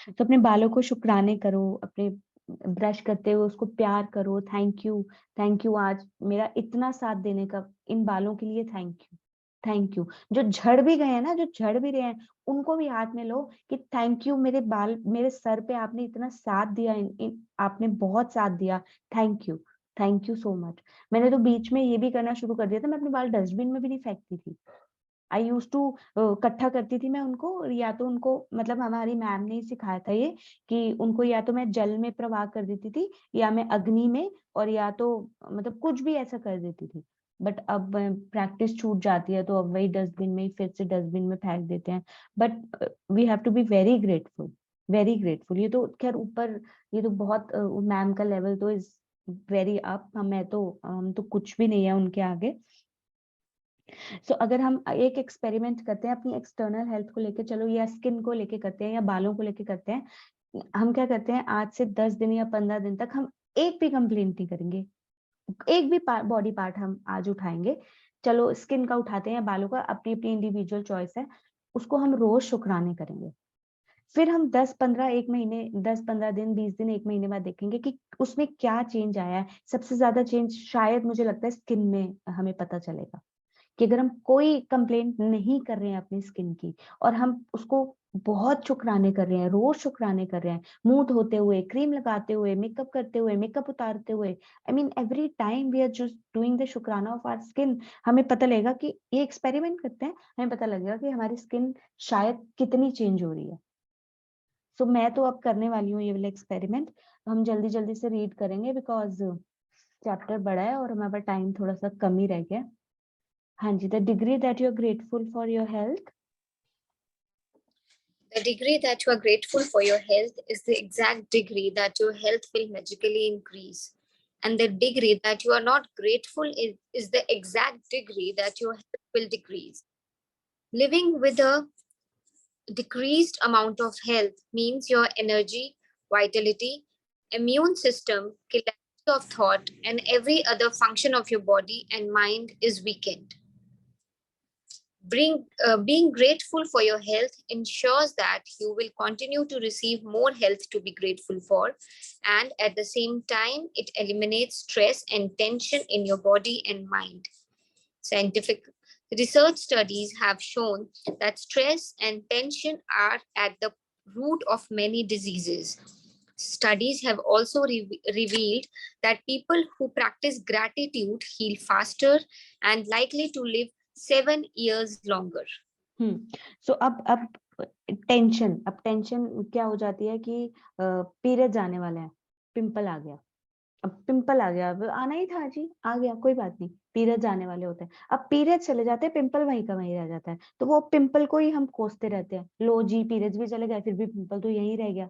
तो अपने बालों को शुक्राने करो, अपने ब्रश करते हुए उसको प्यार करो, थैंक यू, थैंक यू आज मेरा इतना साथ देने का, इन बालों के लिए थैंक यू, थैंक यू। जो झड़ भी गए हैं ना, जो झड़ भी रहे हैं, उनको भी हाथ में लो कि थैंक यू, मेरे बाल, मेरे सर पे आपने इतना साथ दिया, आपने बहुत साथ दिया, thank you, thank you so much. मैंने तो बीच में ये भी करना शुरू कर दिया था, मैं अपने बाल डस्टबिन में भी नहीं फेंकती थी, आई यूज टू इकट्ठा करती थी मैं उनको, या तो उनको, मतलब हमारी मैम ने ही सिखाया था ये, कि उनको या तो मैं जल में प्रवाह कर देती थी, या मैं अग्नि में, और या तो मतलब कुछ भी ऐसा कर देती थी। बट अब प्रैक्टिस छूट जाती है, तो अब वही डस्टबिन में ही फिर से डस्टबिन में फेंक देते हैं। But we have to be very grateful, very grateful. ये तो खैर ऊपर, ये तो बहुत मैम का लेवल तो इज वेरी अप, हम तो कुछ भी नहीं है उनके आगे। सो अगर हम एक एक्सपेरिमेंट करते हैं अपनी एक्सटर्नल हेल्थ को लेके, चलो या स्किन को लेके करते हैं या बालों को लेके करते हैं, हम क्या करते हैं, आज से 10 दिन या 15 दिन तक हम एक भी कंप्लेंट नहीं करेंगे, एक भी बॉडी पार्ट हम आज उठाएंगे, चलो स्किन का उठाते हैं या बालों का, अपनी अपनी इंडिविजुअल चॉइस है, उसको हम रोज शुक्राने करेंगे। फिर हम 10-15 एक महीने, 10-15 दिन, 20 दिन, एक महीने बाद देखेंगे कि उसमें क्या चेंज आया है। सबसे ज्यादा चेंज शायद मुझे लगता है स्किन में हमें पता चलेगा, कि अगर हम कोई कंप्लेंट नहीं कर रहे हैं अपनी स्किन की, और हम उसको बहुत शुक्राने कर रहे हैं, रोज शुक्राने कर रहे हैं, मुंह धोते हुए, क्रीम लगाते हुए, मेकअप करते हुए, मेकअप उतारते हुए, I mean every time we are just doing the शुक्राना ऑफ आवर स्किन, हमें पता लगेगा कि ये एक्सपेरिमेंट करते हैं, हमें पता लगेगा कि हमारी स्किन शायद कितनी चेंज हो रही है। सो मैं तो अब करने वाली हूँ ये वाला एक्सपेरिमेंट, हम जल्दी जल्दी से रीड करेंगे बिकॉज चैप्टर बड़ा है और हमारा टाइम थोड़ा सा कम ही रह गया। हाँ जी, the degree that you are grateful for your health. The degree that you are grateful for your health is the exact degree that your health will magically increase. And the degree that you are not grateful is the exact degree that your health will decrease. Living with a decreased amount of health means your energy, vitality, immune system, clarity of thought, and every other function of your body and mind is weakened. Being grateful for your health ensures that you will continue to receive more health to be grateful for, and at the same time, it eliminates stress and tension in your body and mind. Scientific research studies have shown that stress and tension are at the root of many diseases. Studies have also revealed that people who practice gratitude heal faster and likely to live 7 years longer. सो अब टेंशन, अब टेंशन क्या हो जाती है कि पीरियड आने वाले हैं, पिंपल आ गया, अब पिंपल आ गया, अब आना ही था जी, आ गया, कोई बात नहीं, पीरियड्स आने वाले होते हैं, अब पीरियड्स चले जाते हैं, पिंपल वहीं का वहीं रह जाता है, तो वो पिंपल को ही हम कोसते रहते हैं, लो जी पीरियड्स भी चले गए, फिर भी पिंपल तो यहीं रह गया।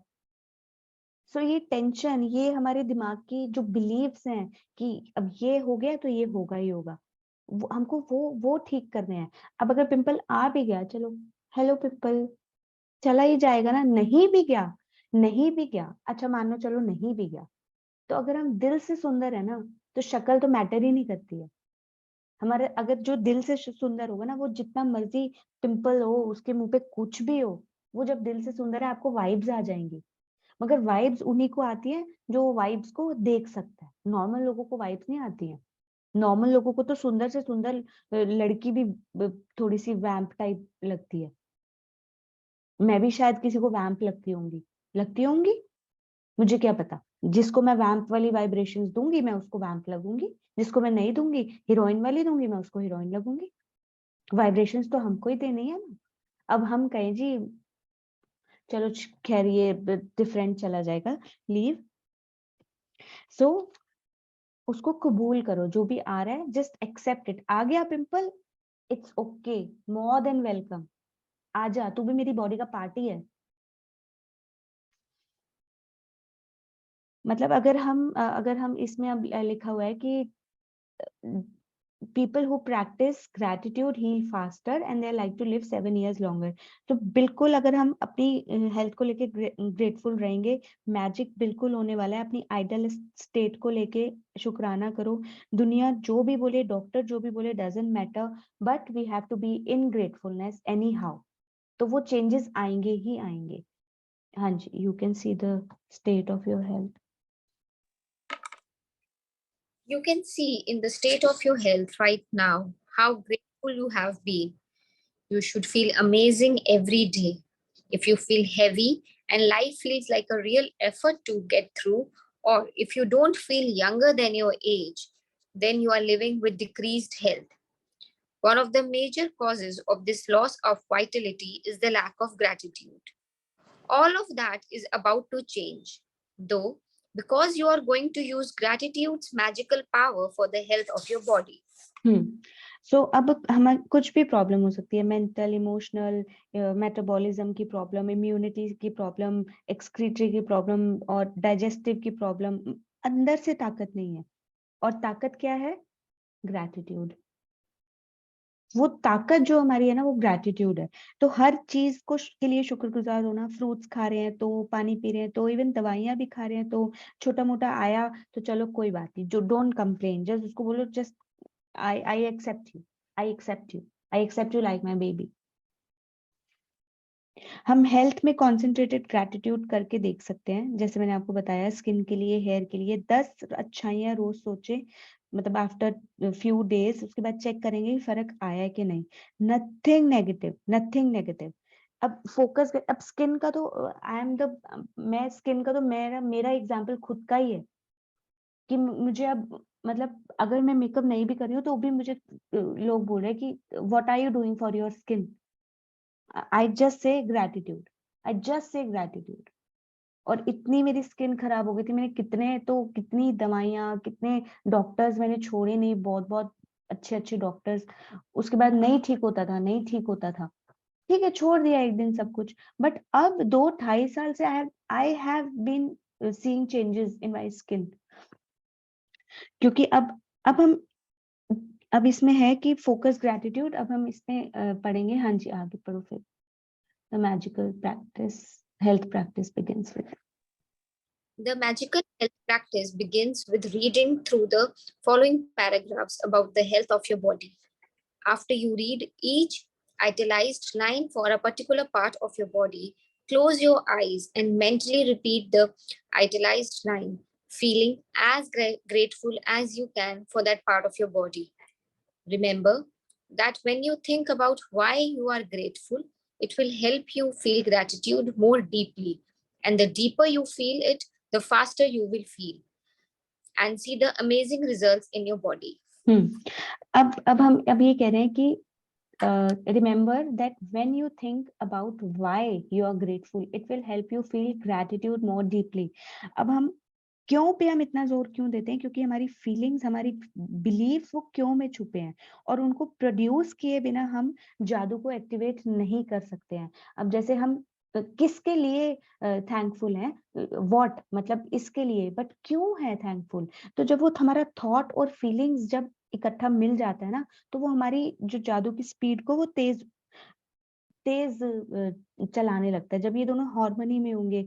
सो ये टेंशन, ये हमारे दिमाग की जो बिलीव्स हैं कि अब ये हो गया तो ये होगा ही होगा, हमको वो ठीक करने हैं। अब अगर पिंपल आ भी गया, चलो हेलो पिंपल, चला ही जाएगा ना, नहीं भी गया, नहीं भी गया, अच्छा मान लो चलो नहीं भी गया, तो अगर हम दिल से सुंदर है ना, तो शक्ल तो मैटर ही नहीं करती है हमारे, अगर जो दिल से सुंदर होगा ना, वो जितना मर्जी पिंपल हो, उसके मुंह पे कुछ भी हो, वो जब दिल से सुंदर है आपको वाइब्स आ जाएंगी। मगर वाइब्स उन्हीं को आती है जो वाइब्स को देख सकता है, नॉर्मल लोगों को वाइब्स नहीं आती है। नॉर्मल लोगों को तो सुंदर से सुंदर लड़की भी थोड़ी सी वैम्प टाइप लगती है। मैं भी शायद किसी को वैम्प लगती होंगी, मुझे क्या पता। जिसको मैं वैम्प वाली वाइब्रेशंस दूंगी मैं उसको वैम्प लगूंगी, जिसको मैं नहीं दूंगी, हीरोइन वाली दूंगी, मैं उसको हीरोइन लगूंगी। वाइब्रेशंस तो हमको ही देनी है ना। अब हम कहें जी चलो खैर ये डिफरेंट चला जाएगा, लीव। सो उसको कबूल करो, जो भी आ रहा है जस्ट एक्सेप्ट इट। आ गया pimple, it's okay, more than welcome. आजा, तू भी मेरी बॉडी का पार्ट ही है। मतलब अगर हम इसमें अब लिखा हुआ है कि people who practice gratitude heal faster and they like to live 7 years longer। तो बिल्कुल अगर हम अपनी हेल्थ को लेके ग्रेटफुल रहेंगे, मैजिक बिल्कुल होने वाला है। अपनी आइडल स्टेट को लेके शुक्राना करो। दुनिया जो भी बोले, डॉक्टर जो भी बोले, doesn't matter, but we have to be in gratefulness anyhow. तो वो चेंजेस आएंगे ही आएंगे। हाँ जी, you can see the state of your health. You can see in the state of your health right now how grateful you have been. You should feel amazing every day. If you feel heavy and life feels like a real effort to get through, or if you don't feel younger than your age, then you are living with decreased health. One of the major causes of this loss of vitality is the lack of gratitude. All of that is about to change, though, because you are going to use gratitude's magical power for the health of your body. सो अब हमारे कुछ भी प्रॉब्लम हो सकती है, मेंटल, इमोशनल, मेटाबॉलिज्म की प्रॉब्लम, इम्यूनिटी की प्रॉब्लम, एक्सक्रीटरी की प्रॉब्लम और डाइजेस्टिव की प्रॉब्लम। अंदर से ताकत नहीं है, और ताकत क्या है? ग्रैटिट्यूड। वो ताकत जो हमारी है ना, वो ग्रैटिट्यूड है। तो हर चीज को के लिए शुक्रगुजार होना। फ्रूट्स खा रहे हैं तो, पानी पी रहे हैं तो, इवन दवाइयां भी खा रहे हैं तो, छोटा मोटा आया तो चलो कोई बात नहीं, जो डोंट कंप्लेन, जस्ट उसको बोलो just I accept you. I accept you. I accept you like my baby. हम हेल्थ में कॉन्सेंट्रेटेड ग्रैटिट्यूड करके देख सकते हैं। जैसे मैंने आपको बताया, स्किन के लिए, हेयर के लिए 10 अच्छाइयाँ रोज सोचे, मतलब आफ्टर फ्यू डेज, उसके बाद चेक करेंगे फर्क आया है कि नहीं। Nothing negative, nothing negative. अब फोकस, अब स्किन का तो आई एम द, मैं स्किन का तो मेरा मेरा एग्जाम्पल खुद का ही है कि मुझे अब, मतलब अगर मैं मेकअप नहीं भी कर रही हूँ तो भी मुझे लोग बोल रहे हैं कि what are you doing for your skin. I just say gratitude, I just say gratitude. और इतनी मेरी स्किन खराब हो गई थी, मैंने कितनी दवाइयाँ, कितने डॉक्टर्स मैंने छोड़े नहीं, बहुत बहुत अच्छे अच्छे डॉक्टर्स। उसके बाद नहीं ठीक होता था, नहीं ठीक होता था, ठीक है छोड़ दिया एक दिन सब कुछ। बट अब 2-2.5 साल से I have been seeing changes in my skin. क्योंकि अब हम, अब इसमें है कि फोकस ग्रैटिट्यूड। अब हम इसमें पढ़ेंगे। हाँ जी, आगे पढ़ो फिर। The magical practice, health practice begins with. The magical health practice begins with reading through the following paragraphs about the health of your body. After you read each italicized line for a particular part of your body, close your eyes and mentally repeat the italicized line, feeling as grateful as you can for that part of your body. Remember that when you think about why you are grateful, it will help you feel gratitude more deeply. And the deeper you feel it, the faster you will feel and see the amazing results in your body. अब हम अब ये कह रहे हैं कि remember that when you think about why you are grateful, it will help you feel gratitude more deeply। अब हम क्यों पे हम इतना जोर क्यों देते हैं? क्योंकि हमारी फीलिंग्स, हमारी बिलीफ वो क्यों में छुपे हैं, और उनको प्रोड्यूस किए बिना हम जादू को एक्टिवेट नहीं कर सकते हैं। अब जैसे हम किसके लिए थैंकफुल हैं, व्हाट मतलब इसके लिए, बट क्यों है थैंकफुल? तो जब वो हमारा थॉट और फीलिंग्स जब इकट्ठा मिल जाता है ना, तो वो हमारी जो जादू की स्पीड को वो तेज तेज चलाने लगता है। जब ये दोनों हार्मनी में होंगे,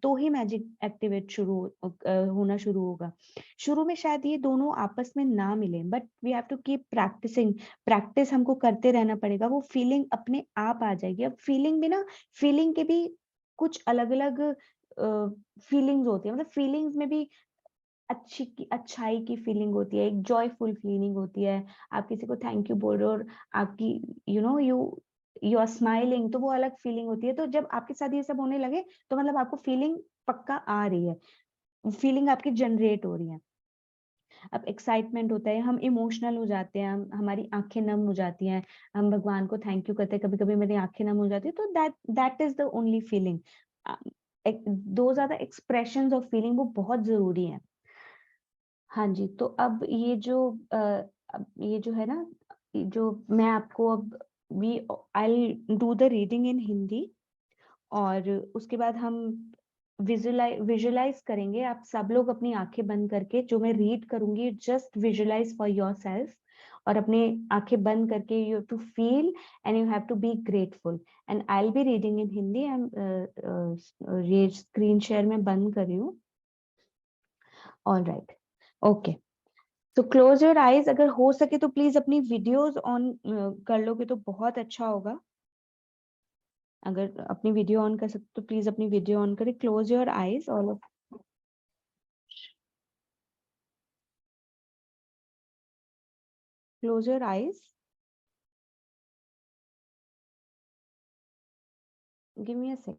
तो ही मैजिक एक्टिवेट होना शुरू होगा। शुरू में शायद ये दोनों आपस में ना मिले, but we have to keep practising. Practice हमको करते रहना पड़ेगा, वो फीलिंग अपने आप आ जाएगी। अब फीलिंग भी ना, फीलिंग के भी कुछ अलग अलग फीलिंग्स होती है, मतलब फीलिंग्स में भी अच्छाई की फीलिंग होती है, एक जॉयफुल फीलिंग होती है। आप किसी को थैंक यू बोल रहे हो और आपकी यू आर स्माइलिंग, तो वो अलग फीलिंग होती है। तो जब आपके साथ ये सब होने लगे तो मतलब आपको फीलिंग पक्का आ रही है, फीलिंग आपकी जनरेट हो रही है। अब एक्साइटमेंट होता है, हम इमोशनल हो जाते हैं, हमारी आंखें नम हो जाती हैं, हम भगवान को थैंक यू करते हैं, कभी कभी मेरी आंखें नम हो जाती है। तो that is the only feeling. Those are the expressions of feeling, वो बहुत जरूरी है। हाँ जी, तो अब ये जो है ना, जो मैं आपको अब we I do the reading in Hindi, और उसके बाद हम विजुलाइज करेंगे। आप सब लोग अपनी आंखें बंद करके, जो मैं रीड करूंगी जस्ट विजुलाइज फॉर योरसेल्फ, और अपने आंखें बंद करके you have to feel and you have to be grateful. And I will be reading in Hindi. ये स्क्रीन शेयर में बंद कर रही हूँ। All right, okay. तो क्लोज योर आईज, अगर हो सके तो प्लीज अपनी वीडियोस ऑन कर लोगे तो बहुत अच्छा होगा। अगर अपनी वीडियो ऑन कर सकते तो प्लीज अपनी वीडियो ऑन करें। Close your eyes all of, close your eyes, give me a second.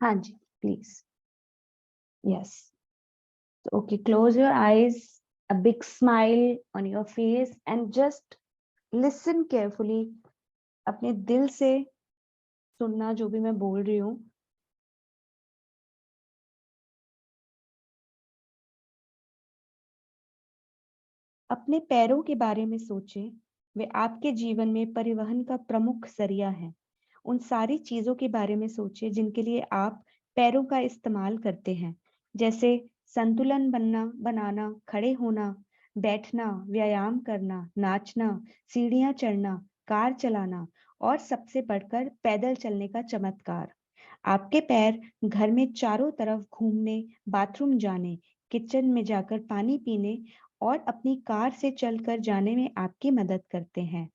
हाँ जी, please, yes. Okay, close your eyes, a big smile on your face and just listen carefully। अपने दिल से सुनना जो भी मैं बोल रही हूँ। अपने पैरों के बारे में सोचें, वे आपके जीवन में परिवहन का प्रमुख जरिया है। उन सारी चीजों के बारे में सोचें जिनके लिए आप पैरों का इस्तेमाल करते हैं, जैसे संतुलन बनाना, खड़े होना, बैठना, व्यायाम करना, नाचना, सीढ़ियां चढ़ना, कार चलाना, और सबसे बढ़कर पैदल चलने का चमत्कार। आपके पैर घर में चारों तरफ घूमने, बाथरूम जाने, किचन में जाकर पानी पीने और अपनी कार से चलकर जाने में आपकी मदद करते हैं।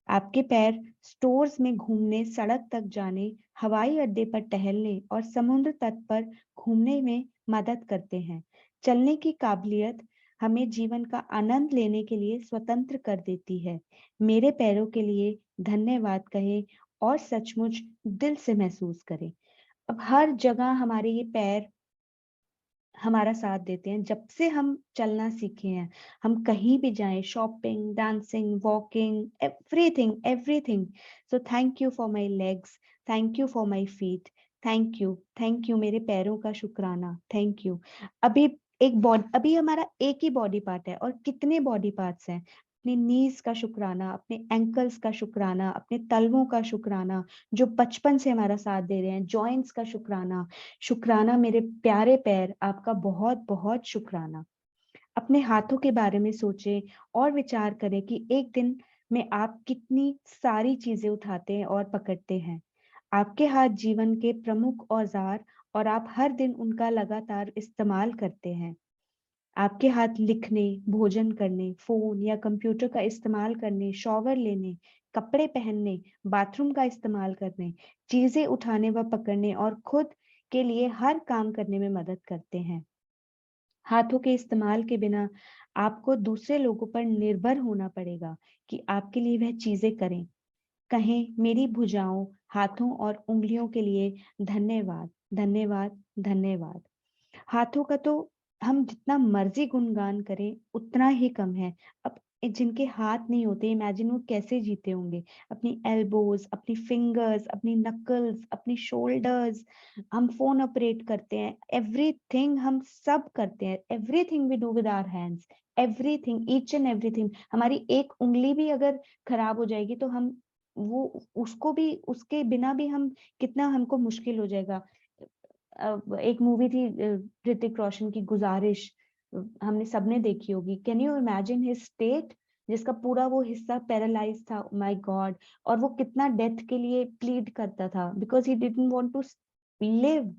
आपके पैर स्टोर्स में घूमने, सड़क तक जाने, हवाई अड्डे पर टहलने और समुद्र तट पर घूमने में मदद करते हैं। चलने की काबिलियत हमें जीवन का आनंद लेने के लिए स्वतंत्र कर देती है। मेरे पैरों के लिए धन्यवाद कहें और सचमुच दिल से महसूस करें। अब हर जगह हमारे ये पैर हमारा साथ देते हैं। जब से हम चलना सीखे हैं, हम कहीं भी जाएं, shopping, dancing, walking, everything everything. So thank you for my legs, thank you for my feet, thank you मेरे पैरों का शुक्राना, थैंक यू। अभी हमारा एक ही बॉडी पार्ट है, और कितने बॉडी पार्ट्स हैं। अपने नीज का शुक्राना, अपने एंकल्स का शुक्राना, अपने तलवों का शुक्राना जो बचपन से हमारा साथ दे रहे हैं, जॉइंट्स का शुक्राना। शुक्राना मेरे प्यारे पैर, आपका बहुत बहुत शुक्राना। अपने हाथों के बारे में सोचें और विचार करें कि एक दिन में आप कितनी सारी चीजें उठाते हैं और पकड़ते हैं। आपके हाथ जीवन के प्रमुख औजार, और आप हर दिन उनका लगातार इस्तेमाल करते हैं। आपके हाथ लिखने, भोजन करने, फोन या कंप्यूटर का इस्तेमाल करने, शॉवर लेने, कपड़े पहनने, बाथरूम का इस्तेमाल करने, चीजें उठाने व पकड़ने और खुद के लिए हर काम करने में मदद करते हैं। हाथों के इस्तेमाल के बिना आपको दूसरे लोगों पर निर्भर होना पड़ेगा कि आपके लिए वह चीजें करें। कहें, मेरी भुजाओं, हाथों और उंगलियों के लिए धन्यवाद, धन्यवाद, धन्यवाद। हाथों का तो हम जितना मर्जी गुणगान करें उतना ही कम है। अब जिनके हाथ नहीं होते, इमेजिन वो कैसे जीते होंगे। अपनी एल्बोज, अपनी फिंगर्स, अपनी नकल्स, अपनी शोल्डर्स, हम फोन ऑपरेट करते हैं, एवरीथिंग हम सब करते हैं। Everything we do with our hands, everything, each and everything. हमारी एक उंगली भी अगर खराब हो जाएगी तो हम वो उसको भी, उसके बिना भी हम कितना हमको मुश्किल हो जाएगा। एक मूवी थी ऋतिक रोशन की, गुजारिश, हमने सबने देखी होगी। Can you imagine his state, जिसका पूरा वो हिस्सा पैरालाइज था, माय गॉड। और वो कितना डेथ के लिए प्लीड करता था, because he didn't want to live.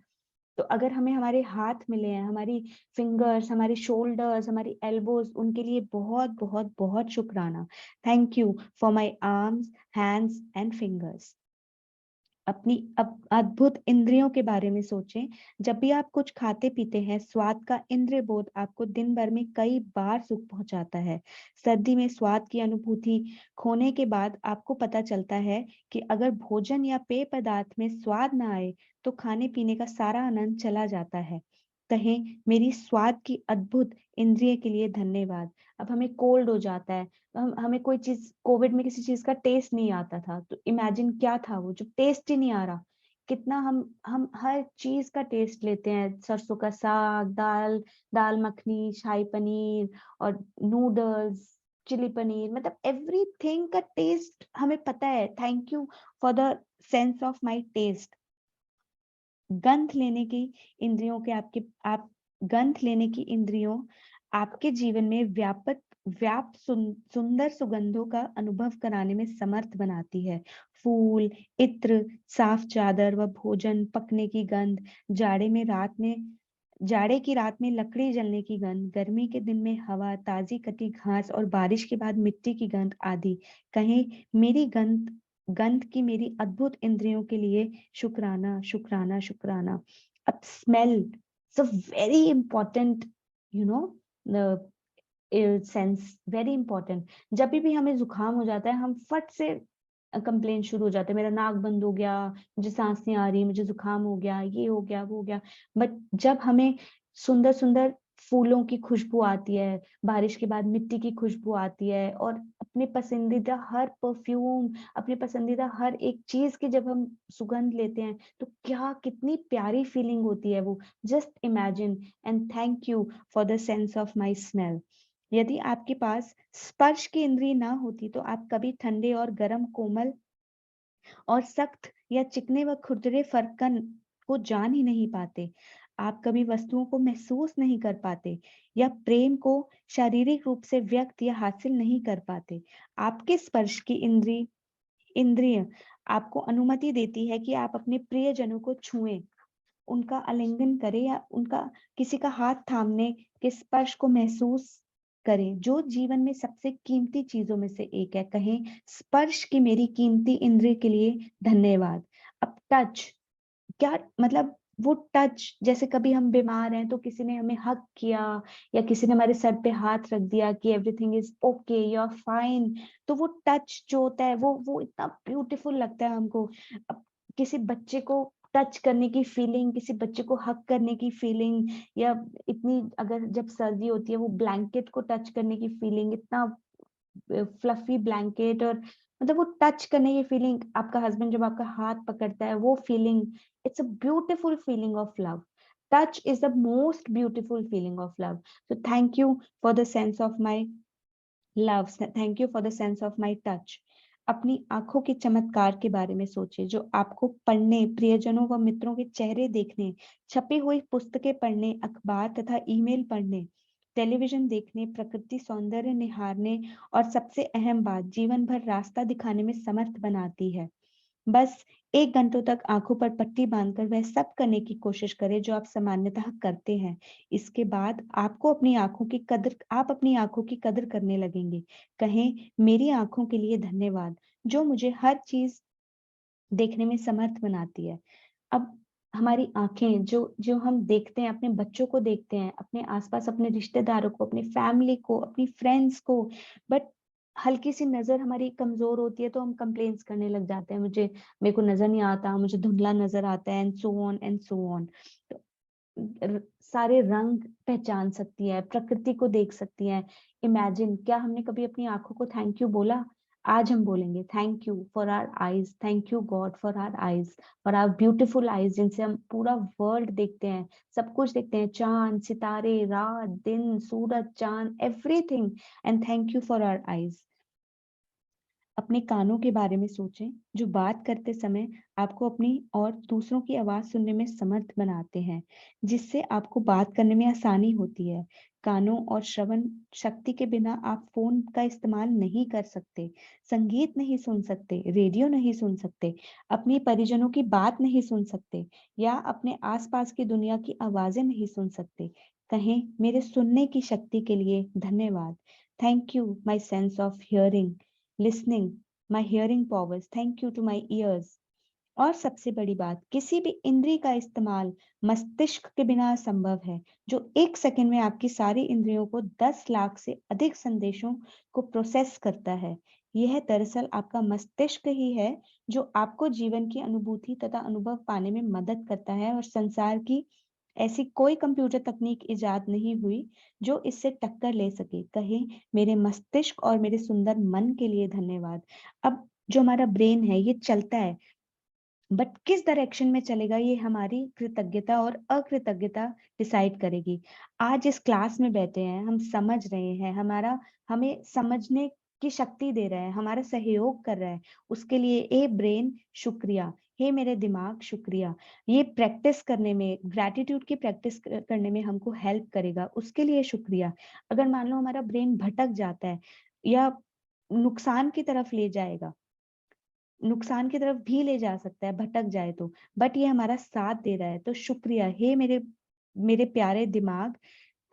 तो अगर हमें हमारे हाथ मिले हैं, हमारी फिंगर्स, हमारे शोल्डर्स, हमारी एल्बोज, उनके लिए बहुत बहुत बहुत शुक्राना। Thank you for my arms, hands and fingers. अपनी अद्भुत इंद्रियों के बारे में सोचें। जब भी आप कुछ खाते पीते हैं, स्वाद का इंद्रिय बोध आपको दिन भर में कई बार सुख पहुंचाता है। सर्दी में स्वाद की अनुभूति खोने के बाद आपको पता चलता है कि अगर भोजन या पेय पदार्थ में स्वाद ना आए तो खाने पीने का सारा आनंद चला जाता है। कहें, मेरी स्वाद की अद्भुत इंद्रिय के लिए धन्यवाद। अब हमें कोल्ड हो जाता है, हमें कोई चीज, कोविड में किसी चीज का टेस्ट नहीं आता था, तो इमेजिन क्या था वो, जो टेस्ट ही नहीं आ रहा। कितना हम हर चीज का टेस्ट लेते हैं, सरसों का साग, दाल, दाल मखनी, शाही पनीर और नूडल्स, चिली पनीर, मतलब एवरीथिंग का टेस्ट हमें पता है। Thank you for the sense of my taste. गंध लेने की इंद्रियों के आप गंध लेने की इंद्रियों आपके जीवन में व्याप्त सुंदर सुगंधों का अनुभव कराने में समर्थ बनाती है। फूल, इत्र, साफ चादर व भोजन पकने की गंध, जाड़े की रात में लकड़ी जलने की गंध, गर्मी के दिन में हवा, ताजी कटी घास और बारिश के बाद मिट्टी की गंध आदि। कहें, मेरी गंध की मेरी अद्भुत इंद्रियों के लिए शुक्राना, शुक्राना, शुक्राना। अब smell it's a very important, you know, sense, very important. जब भी हमें जुकाम हो जाता है, हम फट से कंप्लेन शुरू हो जाते हैं, मेरा नाक बंद हो गया, मुझे सांस नहीं आ रही, मुझे जुकाम हो गया, ये हो गया, वो हो गया। बट जब हमें सुंदर सुंदर फूलों की खुशबू आती है, बारिश के बाद मिट्टी की खुशबू आती है, और अपने पसंदीदा हर परफ्यूम, अपने पसंदीदा हर एक चीज की जब हम सुगंध लेते हैं, तो क्या कितनी प्यारी फीलिंग होती है वो। Just imagine. And thank you for the sense of my smell. यदि आपके पास स्पर्श की इंद्रिय ना होती तो आप कभी ठंडे और गर्म, कोमल और सख्त या चिकने व खुरदरे फर्क को जान ही नहीं पाते। आप कभी वस्तुओं को महसूस नहीं कर पाते या प्रेम को शारीरिक रूप से व्यक्त या हासिल नहीं कर पाते। आपके स्पर्श की इंद्रिय आपको अनुमति देती है कि आप अपने प्रियजनों को छुएं, उनका आलिंगन करें या उनका किसी का हाथ थामने के स्पर्श को महसूस करें, जो जीवन में सबसे कीमती चीजों में से एक है। कहें, स्पर्श की मेरी कीमती इंद्रिय के लिए धन्यवाद। अब टच, क्या मतलब, वो टच, जैसे कभी हम बीमार हैं तो किसी ने हमें हग किया या किसी ने हमारे सर पे हाथ रख दिया कि everything is okay, you are fine, तो वो टच जो होता है वो इतना ब्यूटीफुल लगता है हमको। अब किसी बच्चे को टच करने की फीलिंग, किसी बच्चे को हक करने की फीलिंग, या इतनी, अगर जब सर्दी होती है, वो ब्लैंकेट को टच करने की फीलिंग, इतना फ्लफी ब्लैंकेट, और मतलब वो टच करने की फीलिंग, आपका हस्बैंड जब आपका हाथ पकड़ता है, वो feeling, it's a beautiful feeling of love. Touch is the most beautiful feeling of love. So thank you for the sense of my love, thank you for the sense of my touch. अपनी आंखों के चमत्कार के बारे में सोचिए, जो आपको पढ़ने, प्रियजनों व मित्रों के चेहरे देखने, छपी हुई पुस्तकें पढ़ने, अखबार तथा ईमेल पढ़ने, टेलीविजन देखने, प्रकृति सौंदर्य निहारने और सबसे अहम बात, जीवन भर रास्ता दिखाने में समर्थ बनाती है। बस 1 घंटों तक आंखों पर पट्टी बांधकर वह सब करने की कोशिश करें जो आप सामान्यतः करते हैं। इसके बाद आप अपनी आंखों की कदर करने लगेंगे। कहें, मेरी आंखों के लिए धन्यवाद, जो मुझे हर चीज देखने में समर्थ बनाती है। अब हमारी आंखें, जो जो हम देखते हैं, अपने बच्चों को देखते हैं, अपने आसपास अपने रिश्तेदारों को, अपनी फैमिली को, अपनी फ्रेंड्स को, बट हल्की सी नजर हमारी कमजोर होती है तो हम कंप्लेंट्स करने लग जाते हैं, मेरे को नजर नहीं आता, मुझे धुंधला नजर आता है, and so on and so on. सारे रंग पहचान सकती है, प्रकृति को देख सकती है। इमेजिन, क्या हमने कभी अपनी आंखों को थैंक यू बोला? आज हम बोलेंगे, thank you for our eyes, thank you God for our eyes, for our beautiful eyes, जिनसे हम पूरा वर्ल्ड देखते हैं, सब कुछ देखते हैं, चांद, सितारे, रात, दिन, सूरज, चांद, everything. And thank you for our eyes. अपने कानों के बारे में सोचें, जो बात करते समय आपको अपनी और दूसरों की आवाज सुनने में समर्थ बनाते हैं, जिससे आपको बात करने में आसानी होती है। कानों और श्रवण शक्ति के बिना आप फोन का इस्तेमाल नहीं कर सकते, संगीत नहीं सुन सकते, रेडियो नहीं सुन सकते, अपने परिजनों की बात नहीं सुन सकते या अपने आसपास की दुनिया की आवाजें नहीं सुन सकते। कहें, मेरे सुनने की शक्ति के लिए धन्यवाद। Thank you my sense of hearing, listening, my hearing powers, thank you to my ears। और सबसे बड़ी बात, किसी भी इंद्रिय का इस्तेमाल मस्तिष्क के बिना असंभव है, जो 1 सेकंड में आपकी सारी इंद्रियों को 10 लाख से अधिक संदेशों को प्रोसेस करता है। यह दरअसल आपका मस्तिष्क ही है जो आपको जीवन की अनुभूति तथा अनुभव पाने में मदद करता है, और संसार की ऐसी कोई कंप्यूटर तकनीक इजाद नहीं हुई जो इससे टक्कर ले सके। कहें, मेरे मस्तिष्क और मेरे सुंदर मन के लिए धन्यवाद। अब जो हमारा ब्रेन है ये चलता है, बट किस डायरेक्शन में चलेगा ये हमारी कृतज्ञता और अकृतज्ञता डिसाइड करेगी। आज इस क्लास में बैठे हैं, हम समझ रहे हैं, हमें समझने की शक्ति दे रहा है, हमारा सहयोग कर रहा है, उसके लिए ए ब्रेन शुक्रिया, हे मेरे दिमाग शुक्रिया। ये प्रैक्टिस करने में, ग्रैटिट्यूड की प्रैक्टिस करने में हमको हेल्प करेगा, उसके लिए शुक्रिया। अगर मान लो हमारा ब्रेन भटक जाता है या नुकसान की तरफ ले जाएगा, नुकसान की तरफ भी ले जा सकता है भटक जाए तो, बट ये हमारा साथ दे रहा है, तो शुक्रिया। हे मेरे मेरे प्यारे दिमाग,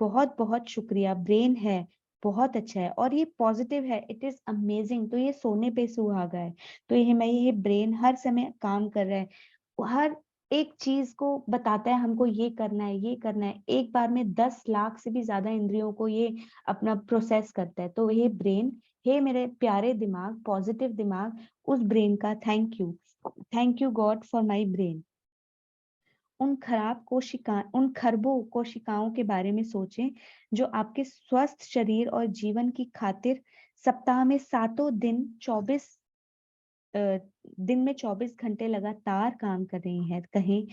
बहुत बहुत शुक्रिया। ब्रेन है, बहुत अच्छा है और ये पॉजिटिव है, इट इज अमेजिंग। तो ये सोने पे सुहागा है। तो ये ब्रेन हर समय काम कर रहा है, हर एक चीज को बताता है हमको ये करना है, ये करना है। एक बार में 10 लाख से भी ज्यादा इंद्रियों को ये अपना प्रोसेस करता है। तो ये ब्रेन, हे मेरे प्यारे दिमाग, पॉजिटिव दिमाग, उस ब्रेन का thank you God for my brain. उन खरबों कोशिकाओं के बारे में सोचें जो आपके स्वस्थ शरीर और जीवन की खातिर सप्ताह में 24 घंटे लगातार काम कर रही हैं। कहें,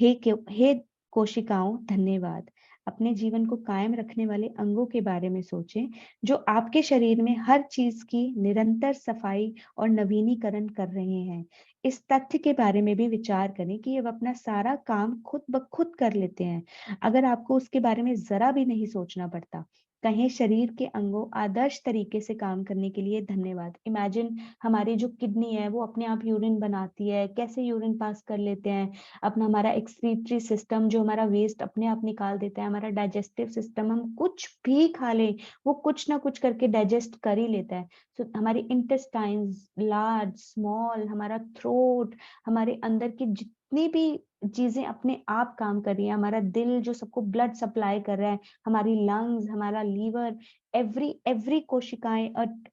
हे कोशिकाओं धन्यवाद। अपने जीवन को कायम रखने वाले अंगों के बारे में सोचें जो आपके शरीर में हर चीज की निरंतर सफाई और नवीनीकरण कर रहे हैं। इस तथ्य के बारे में भी विचार करें कि ये अपना सारा काम खुद ब खुद कर लेते हैं, अगर आपको उसके बारे में जरा भी नहीं सोचना पड़ता। कहें, शरीर के अंगों आदर्श तरीके से काम करने के लिए धन्यवाद। इमेजिन, हमारी जो किडनी है वो अपने आप यूरिन बनाती है, कैसे यूरिन पास कर लेते हैं। अपना हमारा एक्सक्रीटरी सिस्टम जो हमारा वेस्ट अपने आप निकाल देता है। हमारा डाइजेस्टिव सिस्टम, हम कुछ भी खा लें वो कुछ ना कुछ करके डाइजेस्ट कर ही लेता है। तो हमारी इंटेस्टाइन्स, लार्ज स्मॉल, हमारा थ्रोट, हमारे अंदर की जितनी भी चीजें अपने आप काम कर रही है। हमारा दिल जो सबको ब्लड सप्लाई कर रहा है, हमारी लंग्स, हमारा लीवर, एवरी कोशिकाएं,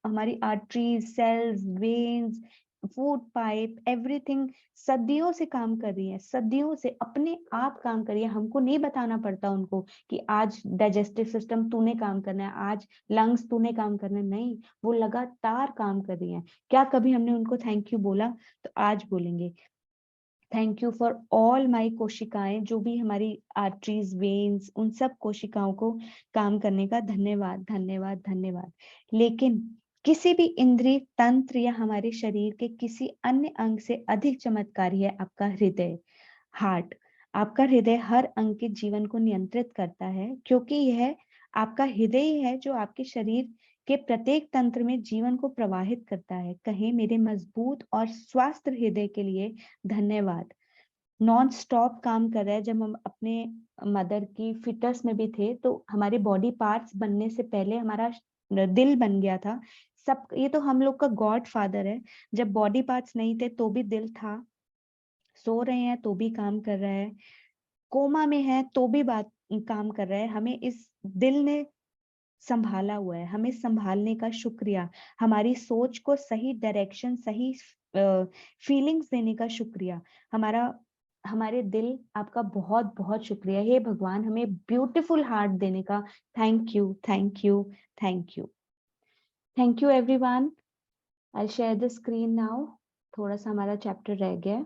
हमारी arteries, cells, veins, food pipe, everything सदियों से काम कर रही है, सदियों से अपने आप काम कर रही है। हमको नहीं बताना पड़ता उनको कि आज डाइजेस्टिव सिस्टम तूने काम करना है, आज लंग्स तूने काम करना है। नहीं, वो लगातार काम कर रही है। क्या कभी हमने उनको थैंक यू बोला? तो आज बोलेंगे, thank you for all my कोशिकाएं, जो भी हमारी आर्टरीज, वेन्स, उन सब कोशिकाओं को काम करने का धन्यवाद, धन्यवाद, धन्यवाद। लेकिन किसी भी इंद्रिय तंत्र या हमारे शरीर के किसी अन्य अंग से अधिक चमत्कारी है आपका हृदय, हार्ट। आपका हृदय हर अंग के जीवन को नियंत्रित करता है, क्योंकि यह आपका हृदय ही है जो आपके शरीर के प्रत्येक तंत्र में जीवन को प्रवाहित करता है। कहें, मेरे मजबूत और स्वस्थ हृदय के लिए धन्यवाद। नॉन स्टॉप काम कर रहा है। जब हम अपने मदर की फिटर्स में भी थे तो हमारे बॉडी पार्ट्स बनने से पहले हमारा दिल बन गया था। सब ये तो हम लोग का गॉड फादर है। जब बॉडी पार्ट्स नहीं थे तो भी दिल था, सो रहे हैं तो भी काम कर रहा है, कोमा में है तो भी बात काम कर रहा है। हमें इस दिल ने संभाला हुआ है, हमें संभालने का शुक्रिया। हमारी सोच को सही डायरेक्शन, सही फीलिंग्स देने का शुक्रिया। हमारे दिल, आपका बहुत बहुत शुक्रिया। हे भगवान, हमें ब्यूटीफुल हार्ट देने का thank you, thank you, thank you. Thank you everyone. I share the screen now. थोड़ा सा हमारा चैप्टर रह गया है।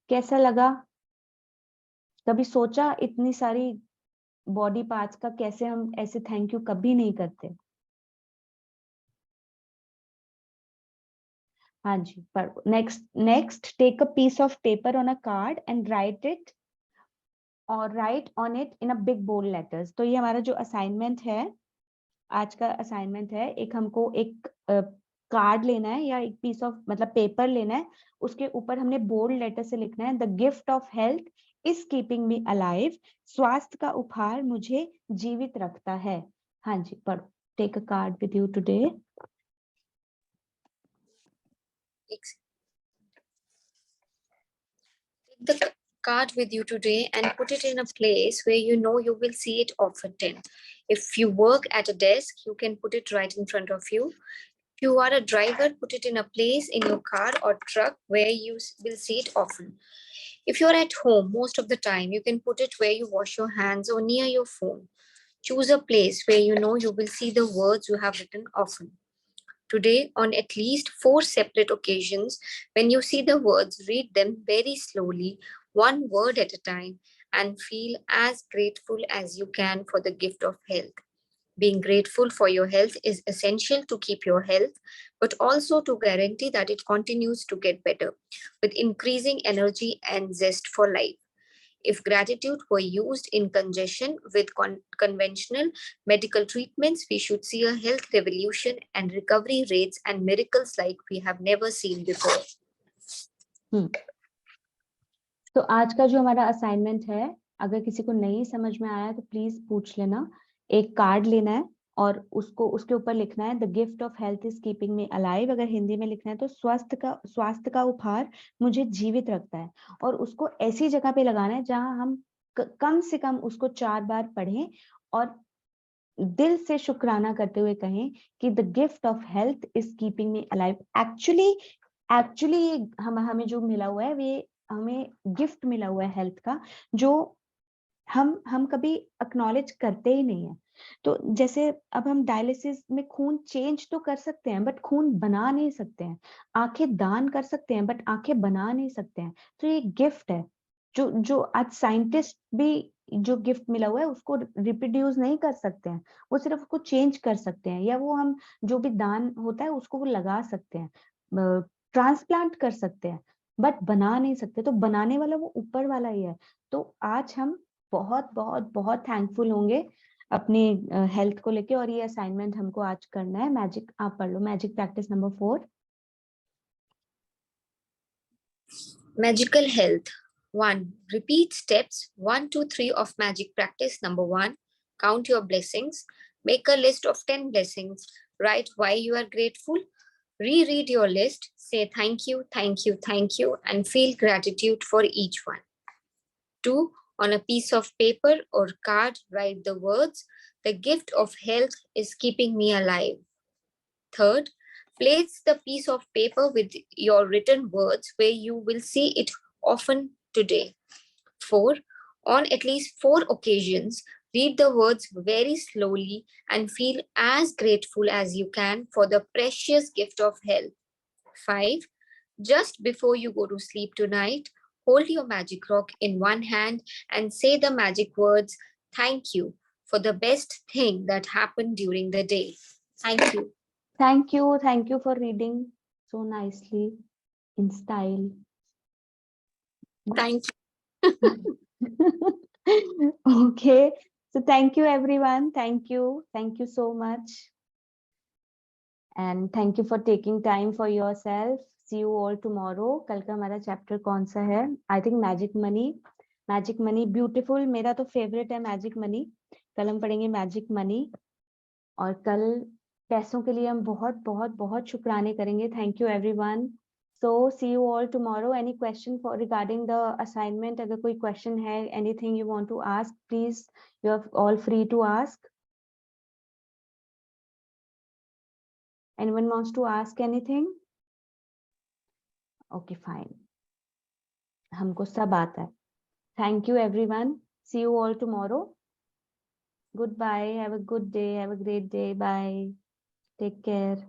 कैसा लगा? कभी सोचा इतनी सारी बॉडी पार्ट्स का कैसे हम ऐसे थैंक यू कभी नहीं करते? हाँ जी, पर next take a piece of paper on a card and write on it in a big bold letters. तो ये हमारा जो असाइनमेंट है, आज का असाइनमेंट है, एक हमको एक कार्ड लेना है या एक पीस ऑफ मतलब पेपर लेना है, उसके ऊपर हमने बोल्ड लेटर से लिखना है, the gift of health is keeping me alive, स्वास्थ्य का उपहार मुझे जीवित रखता है। हाँ जी, पढ़ो। Take a card with you today. Take the card with you today and put it in a place where you know you will see it often. If you work at a desk, you can put it right in front of you. If you are a driver, put it in a place in your car or truck where you will see it often. If you're at home most of the time, you can put it where you wash your hands or near your phone. Choose a place where you know you will see the words you have written often. Today, on at least 4 separate occasions, when you see the words, read them very slowly, one word at a time, and feel as grateful as you can for the gift of health. Being grateful for your health is essential to keep your health, but also to guarantee that it continues to get better with increasing energy and zest for life. If gratitude were used in conjunction with conventional medical treatments, we should see a health revolution and recovery rates and miracles like we have never seen before. तो आज का जो हमारा असाइनमेंट है, अगर किसी को नहीं समझ में आया तो प्लीज पूछ लेना। एक कार्ड लेना है और उसको उसके ऊपर लिखना है the gift of health is keeping me alive, अगर हिंदी में लिखना है तो स्वास्थ्य का उपहार मुझे जीवित रखता है, और उसको ऐसी जगह पे लगाना है जहां हम कम से कम उसको 4 बार पढ़ें और दिल से शुक्राना करते हुए कहें कि the gift of health is keeping me alive. Actually ये हमें जो मिला हुआ है, वे हमें गिफ्ट मिला हुआ है हेल्थ का, जो हम कभी एक्नॉलेज करते ही नहीं है। तो जैसे अब हम डायलिसिस में खून चेंज तो कर सकते हैं बट खून बना नहीं सकते हैं, आंखें दान कर सकते हैं बट आंखें बना नहीं सकते हैं। तो ये गिफ्ट है जो आज साइंटिस्ट भी जो गिफ्ट मिला हुआ है उसको रिप्रोड्यूस नहीं कर सकते हैं, वो सिर्फ उसको चेंज कर सकते हैं, या वो हम जो भी दान होता है उसको वो लगा सकते हैं, ट्रांसप्लांट कर सकते हैं, बट बना नहीं सकते। तो बनाने वाला वो ऊपर वाला ही है। तो आज हम बहुत बहुत बहुत थैंकफुल होंगे अपनी हेल्थ को लेके, और ये असाइनमेंट हमको आज करना है। मैजिक आप पढ़ लो, magic practice number 4। Magical health. 1. Repeat steps 1, 2, 3 of magic practice number 1. Count your blessings. Make a list of 10 blessings. Write why you are grateful. Reread your list. Say thank you, thank you, thank you, and feel gratitude for each one. 2. On a piece of paper or card, write the words, the gift of health is keeping me alive. 3rd, place the piece of paper with your written words where you will see it often today. 4. On at least 4 occasions, read the words very slowly and feel as grateful as you can for the precious gift of health. 5. Just before you go to sleep tonight, hold your magic rock in one hand and say the magic words, thank you, for the best thing that happened during the day. Thank you. Thank you for reading so nicely in style. Thank you. Okay, so thank you everyone. Thank you so much, and thank you for taking time for yourself. See you all tomorrow. कल का हमारा चैप्टर कौन सा है? I think magic money beautiful, मेरा तो फेवरेट है मैजिक मनी। कल हम पढ़ेंगे मैजिक मनी, और कल पैसों के लिए हम बहुत बहुत बहुत शुक्राने करेंगे। Thank you everyone. So see you all tomorrow. Any question for regarding the assignment? अगर कोई question है, anything you want to ask, please, you are all free to ask. Anyone wants to ask anything? Okay, fine. हमको सब आता है। Thank you everyone. See you all tomorrow. Goodbye. Have a good day. Have a great day. Bye. Take care.